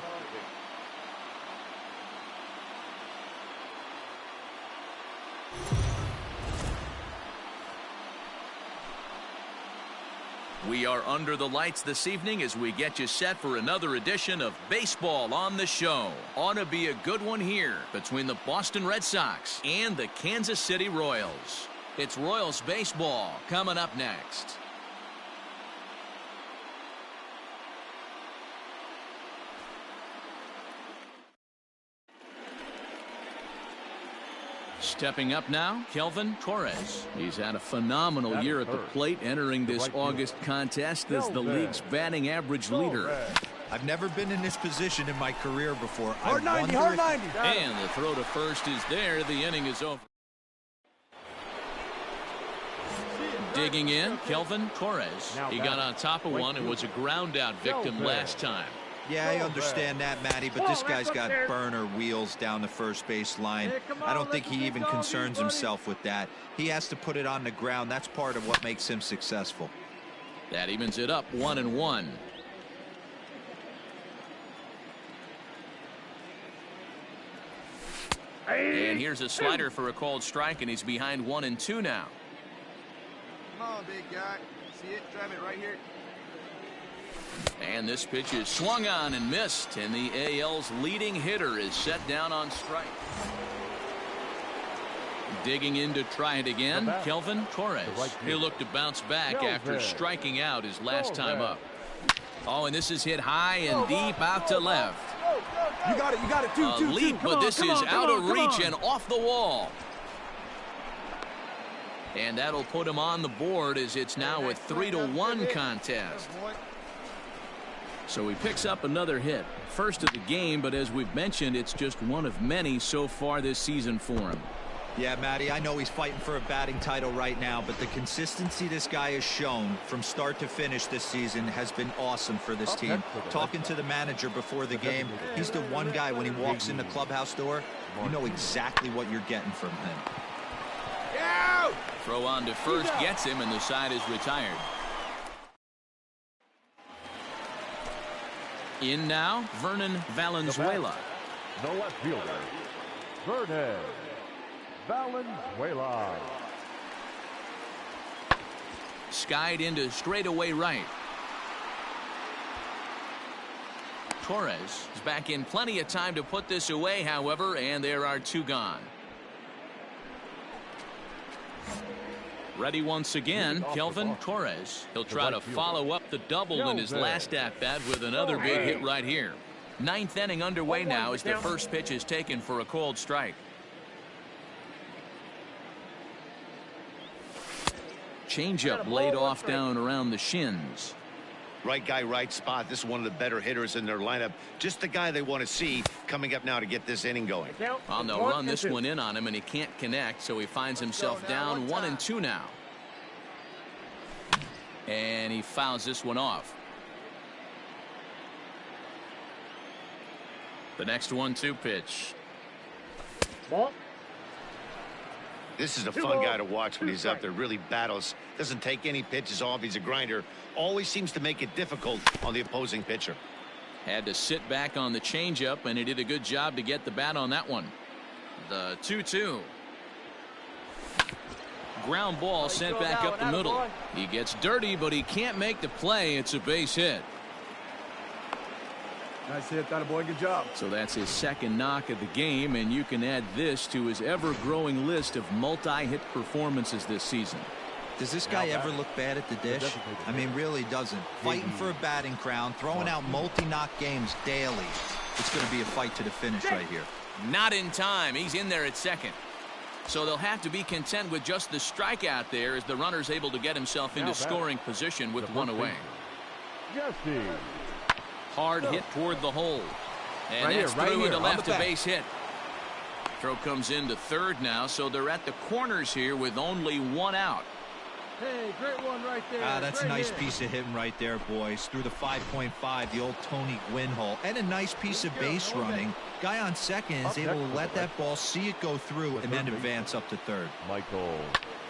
We are under the lights this evening as we get you set for another edition of Baseball on the Show. Ought to be a good one here between the Boston Red Sox and the Kansas City Royals. It's Royals baseball coming up next. Stepping up now, Kelvin Torres. He's had a phenomenal year at the plate, entering this August contest as the league's batting average leader. I've never been in this position in my career before. Hard 90, hard 90. And the throw to first is there. The inning is over. Digging in, Kelvin Torres. He got on top of one and was a ground out victim last time. Yeah, I understand that, Matty, but this guy's got burner wheels down the first base line. I don't think he even concerns himself with that. He has to put it on the ground. That's part of what makes him successful. That evens it up 1-1. And here's a slider for a called strike, and he's behind 1-2 now. Come on, big guy. See it? Drive it right here. And this pitch is swung on and missed, and the AL's leading hitter is set down on strike. Digging in to try it again, Kelvin Torres. He'll look to bounce back after striking out his last time up. Oh, and this is hit high and deep out to left. You got it, A leap, but this is out of reach and off the wall. And that'll put him on the board as it's now a 3-1 contest. So he picks up another hit. First of the game, but as we've mentioned, it's just one of many so far this season for him. Yeah, Matty, I know he's fighting for a batting title right now, but the consistency this guy has shown from start to finish this season has been awesome for this team. Talking to the manager before the game, he's the one guy when he walks in the clubhouse door, you know exactly what you're getting from him. Throw on to first gets him, and the side is retired. In now, Vernon Valenzuela. The left fielder, Vernon Valenzuela. Skied into straightaway right. Torres is back in plenty of time to put this away, however, and there are two gone. Ready once again, Kelvin Torres. He'll try to follow up the double in his last at-bat with another big hit right here. Ninth inning underway now as the first pitch is taken for a cold strike. Changeup laid off down around the shins. Right guy, right spot. This is one of the better hitters in their lineup. Just the guy they want to see coming up now to get this inning going. Well, they'll run this one in on him, and he can't connect, so he finds himself down 1-2 now. And he fouls this one off. The next 1-2 pitch. This is a fun guy to watch when he's up there. Really battles. Doesn't take any pitches off. He's a grinder. Always seems to make it difficult on the opposing pitcher. Had to sit back on the changeup, and he did a good job to get the bat on that one. The 2-2. Ground ball sent back up the middle. He gets dirty, but he can't make the play. It's a base hit. Nice hit, that boy. Good job. So that's his second knock of the game, and you can add this to his ever-growing list of multi-hit performances this season. Does this guy ever look bad at the dish? I mean, really doesn't. Fighting for a batting crown, throwing out multi-knock games daily. It's going to be a fight to the finish right here. Not in time. He's in there at second. So they'll have to be content with just the strikeout there as the runner's able to get himself into scoring position with one away. Hard hit toward the hole. And that's through to left, a base hit. Throw comes into third now, so they're at the corners here with only one out. Hey, great one right there. That's a nice piece of hitting right there, boys. Through the 5.5, the old Tony Gwynn hole. And a nice piece of base running. Guy on second is able to let that ball, see it go through, and then advance up to third. Michael.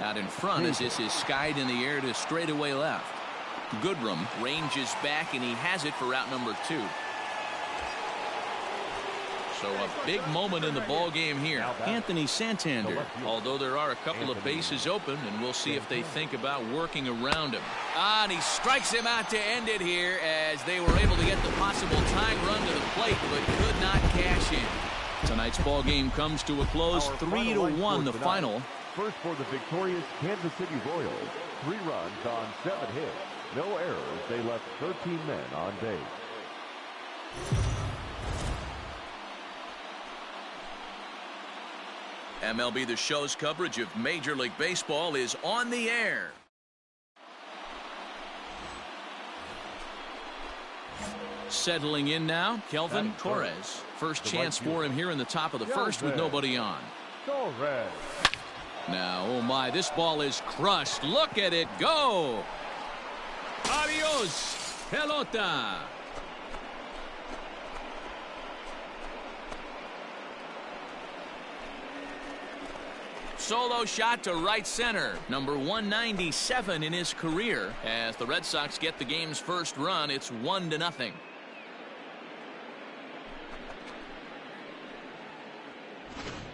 Out in front as this is skied in the air to straightaway left. Goodrum ranges back, and he has it for route number 2. So a big moment in the ball game here. Anthony Santander, although there are a couple of bases open, and we'll see if they think about working around him. And he strikes him out to end it here as they were able to get the possible tying run to the plate, but could not cash in. Tonight's ball game comes to a close, 3-1 the final. First for the victorious Kansas City Royals. 3 runs on 7 hits. No errors. They left 13 men on base. MLB The Show's coverage of Major League Baseball is on the air. Settling in now, Kelvin Torres. First chance for him here in the top of the first with nobody on. Torres. Now, oh my, this ball is crushed. Look at it go. Adios, pelota. Solo shot to right center. Number 197 in his career. As the Red Sox get the game's first run, it's 1-0.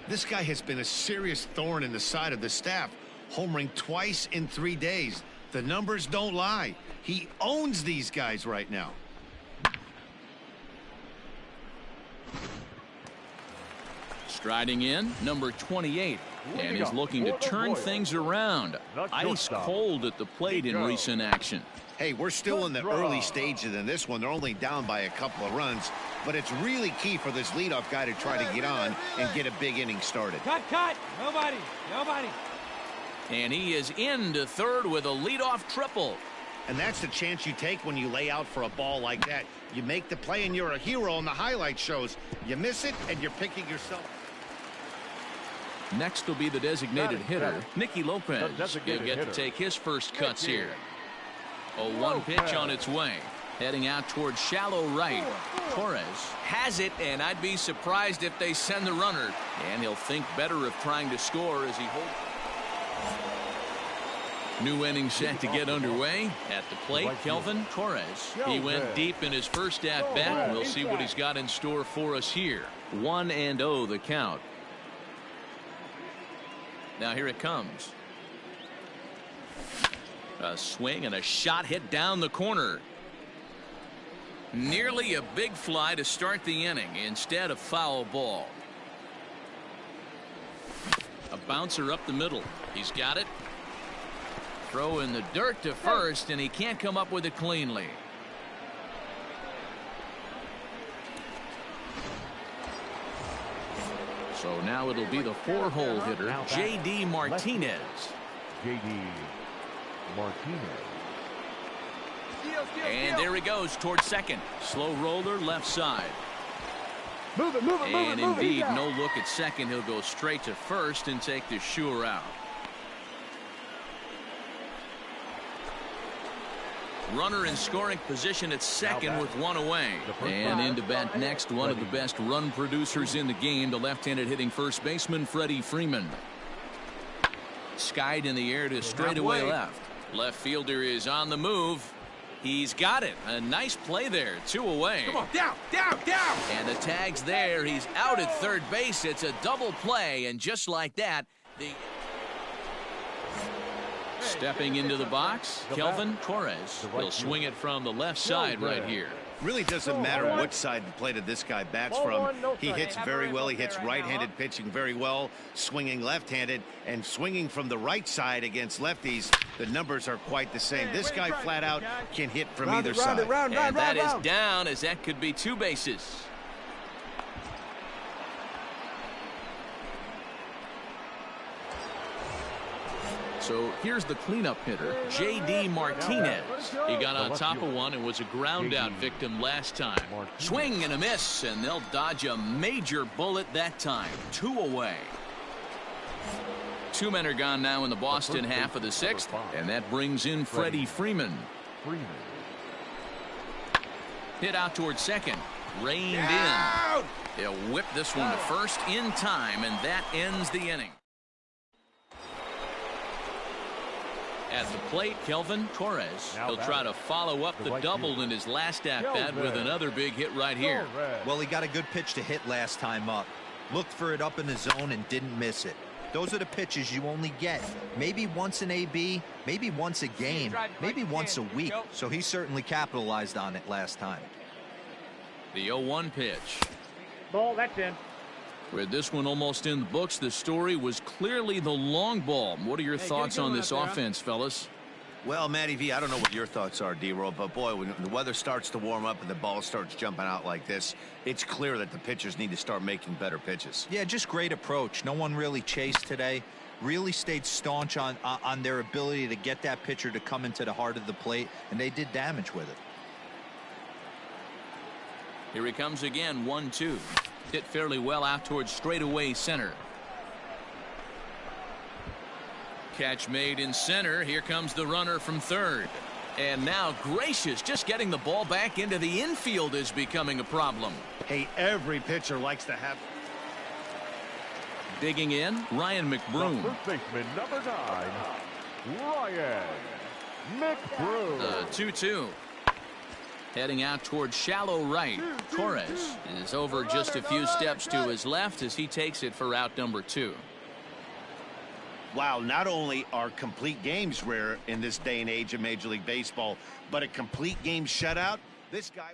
This guy has been a serious thorn in the side of the staff, homering twice in 3 days. The numbers don't lie. He owns these guys right now. Striding in, number 28, And he's looking to turn things around. Ice cold at the plate in recent action. Hey, we're still in the early stages in this one. They're only down by a couple of runs, but it's really key for this leadoff guy to try to get on and get a big inning started. Cut. Nobody. And he is into third with a leadoff triple. And that's the chance you take when you lay out for a ball like that. You make the play and you're a hero on the highlight shows. You miss it and you're picking yourself. Next will be the designated hitter, Nicky Lopez. He'll get to take his first cuts here. A 1 pitch on its way. Heading out towards shallow right. Torres has it, and I'd be surprised if they send the runner. And he'll think better of trying to score as he holds. New inning set to get underway. At the plate, Kelvin Torres. He went deep in his first at-bat. We'll see what he's got in store for us here. 1-0 the count. Now here it comes. A swing and a shot hit down the corner. Nearly a big fly to start the inning. Instead, a foul ball. A bouncer up the middle. He's got it. Throw in the dirt to first, and he can't come up with it cleanly. So now it'll be the 4-hole hitter, J.D. Martinez. J.D. Martinez. And there he goes towards second. Slow roller left side. And indeed, no look at second. He'll go straight to first and take the sure out. Runner in scoring position at second with one away. And in to bat next, one of the best run producers in the game, the left-handed hitting first baseman, Freddie Freeman. Skied in the air to straightaway left. Left fielder is on the move. He's got it. A nice play there. 2 away. Come on, down. And the tag's there. He's out at third base. It's a double play, and just like that, the... Stepping into the box, Kelvin Torres will swing it from the left side right here. Really doesn't matter which side the plate of this guy bats from. He hits very well. He hits right-handed pitching very well, swinging left-handed, and swinging from the right side against lefties. The numbers are quite the same. This guy flat out can hit from either side. And that is down, as that could be 2 bases. So here's the cleanup hitter, J.D. Martinez. He got on top of one and was a ground out victim last time. Swing and a miss, and they'll dodge a major bullet that time. 2 away. 2 men are gone now in the Boston half of the 6th, and that brings in Freddie Freeman. Hit out towards second. Reined in. They'll whip this one to first in time, and that ends the inning. At the plate, Kelvin Torres. He'll try to follow up the double in his last at-bat with another big hit right here. Well, he got a good pitch to hit last time up. Looked for it up in the zone and didn't miss it. Those are the pitches you only get. Maybe once an AB, maybe once a game, maybe once a week. So he certainly capitalized on it last time. The 0-1 pitch. Ball, that's in. With this one almost in the books, the story was clearly the long ball. What are your thoughts on this offense, fellas? Well, Matty V, I don't know what your thoughts are, D-Roll, but boy, when the weather starts to warm up and the ball starts jumping out like this, it's clear that the pitchers need to start making better pitches. Yeah, just great approach. No one really chased today. Really stayed staunch on their ability to get that pitcher to come into the heart of the plate, and they did damage with it. Here he comes again, 1-2. Hit fairly well out towards straightaway center. Catch made in center. Here comes the runner from third. And now Gracious, just getting the ball back into the infield is becoming a problem. Hey, every pitcher likes to have... Digging in, Ryan McBroom. First baseman, number 9, Ryan McBroom. 2-2. Heading out towards shallow right. Torres is over just a few steps to his left as he takes it for out number 2. Wow, not only are complete games rare in this day and age of Major League Baseball, but a complete game shutout, this guy...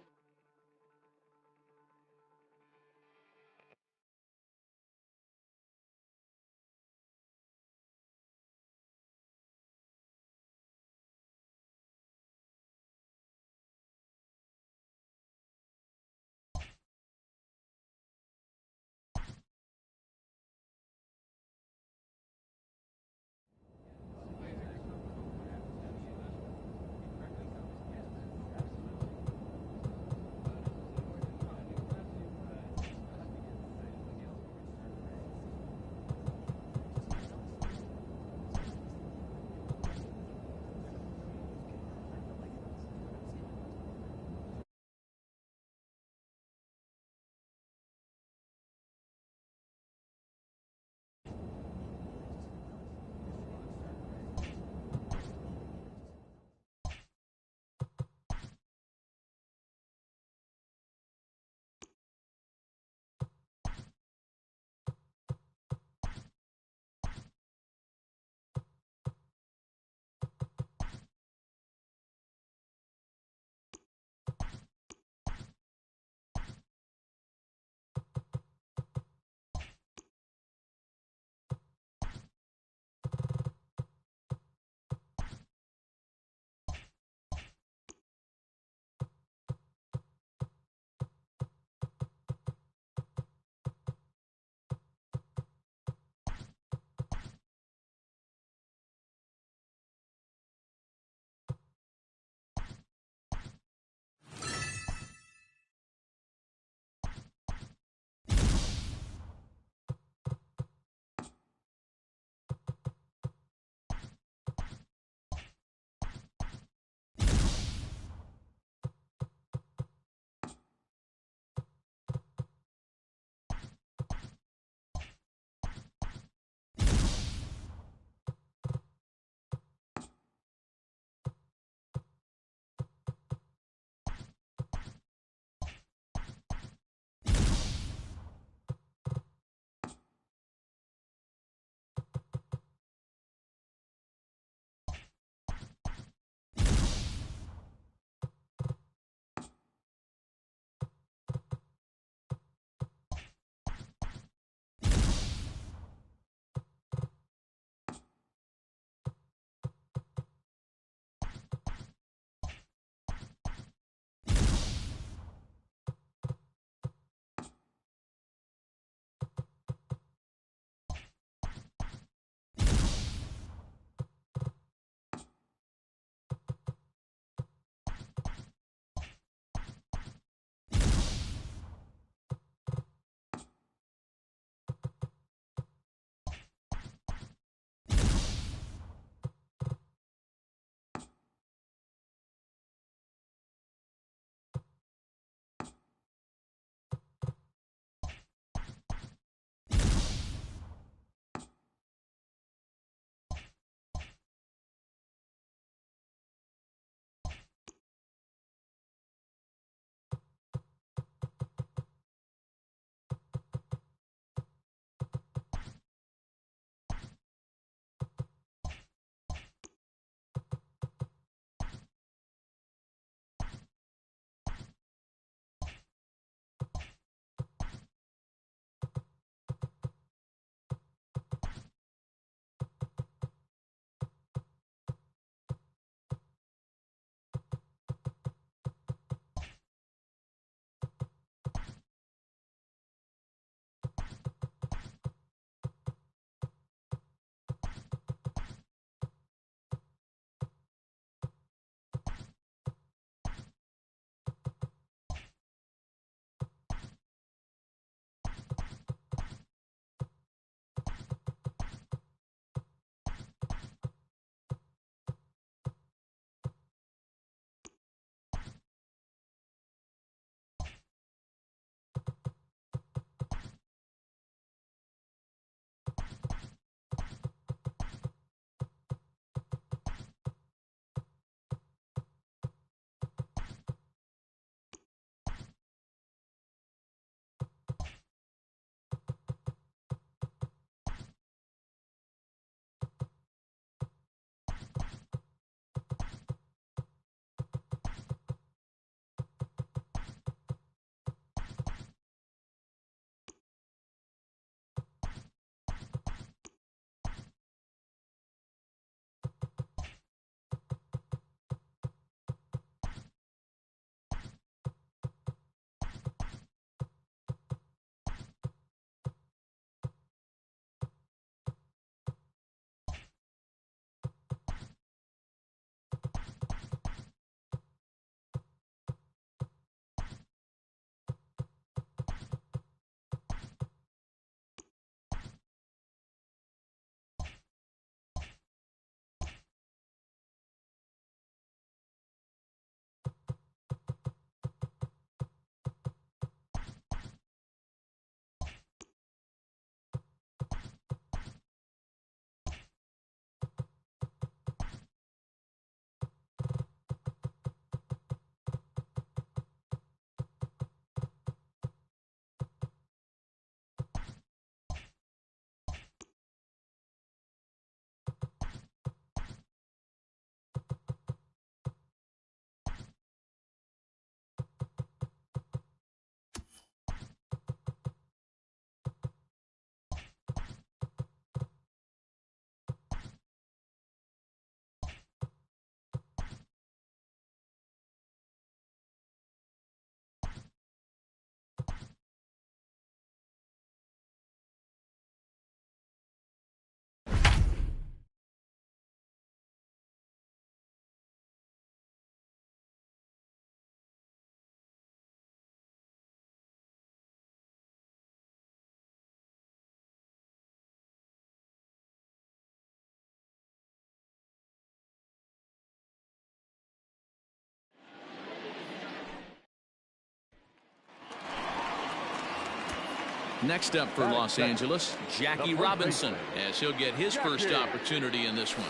Next up for Los Angeles, Jackie Robinson, as he'll get his first opportunity in this one.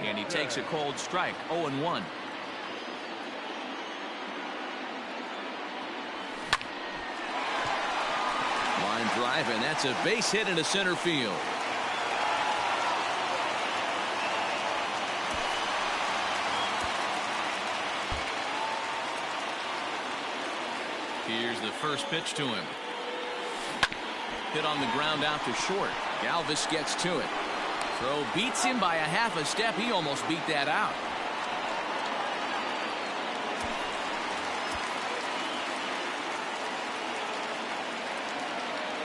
And he takes a cold strike, 0-1. Line drive, and that's a base hit into center field. Here's the first pitch to him. Hit on the ground out to short. Galvis gets to it. Throw beats him by a half a step. He almost beat that out.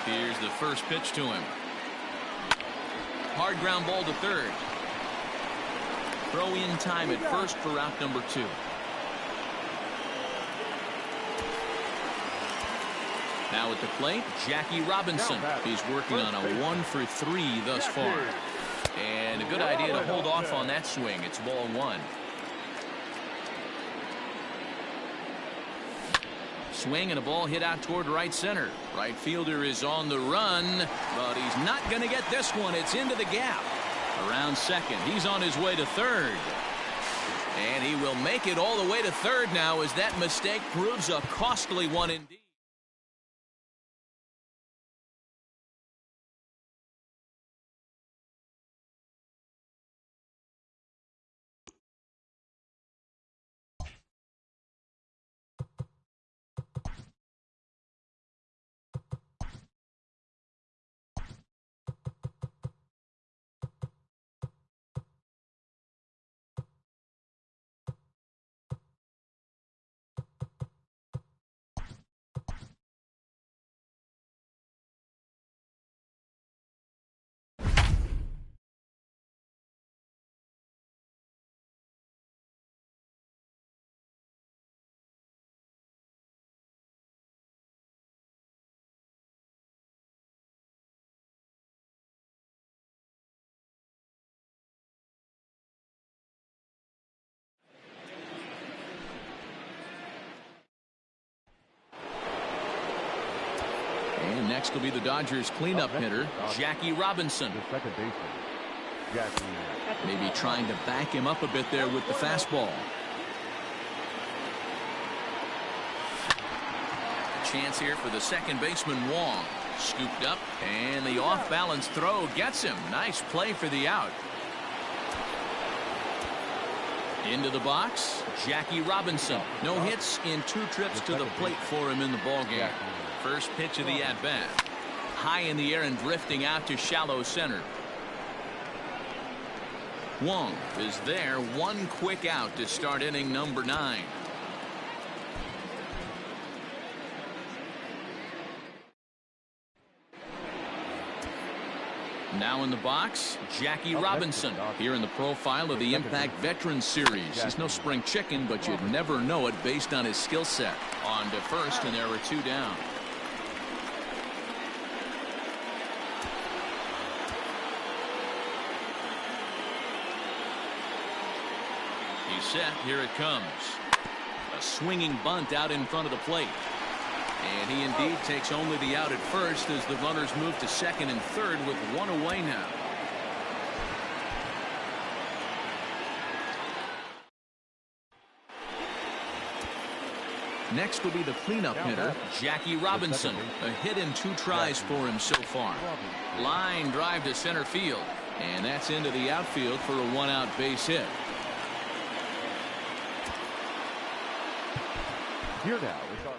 Here's the first pitch to him. Hard ground ball to third. Throw in time at first for out number 2. Now at the plate, Jackie Robinson. He's working on a 1-for-3 thus far. And a good idea to hold off on that swing. It's ball 1. Swing and a ball hit out toward right center. Right fielder is on the run, but he's not going to get this one. It's into the gap. Around second. He's on his way to third. And he will make it all the way to third now as that mistake proves a costly one indeed. And next will be the Dodgers cleanup hitter, Jackie Robinson. The second baseman, Jackie. Maybe trying to back him up a bit there with the fastball. A chance here for the second baseman, Wong. Scooped up, and the off-balance throw gets him. Nice play for the out. Into the box, Jackie Robinson. No hits in 2 trips to the plate for him in the ballgame. First pitch of the at-bat. High in the air and drifting out to shallow center. Wong is there. One quick out to start inning number 9. Now in the box, Jackie Robinson. Here in the profile of the Impact Veterans Series. He's no spring chicken, but you'd never know it based on his skill set. On to first, and there are 2 down. He's set. Here it comes. A swinging bunt out in front of the plate. And he indeed takes only the out at first as the runners move to second and third with 1 away now. Next will be the cleanup hitter, Jackie Robinson. A hit in 2 tries for him so far. Line drive to center field. And that's into the outfield for a 1-out base hit. Here now is our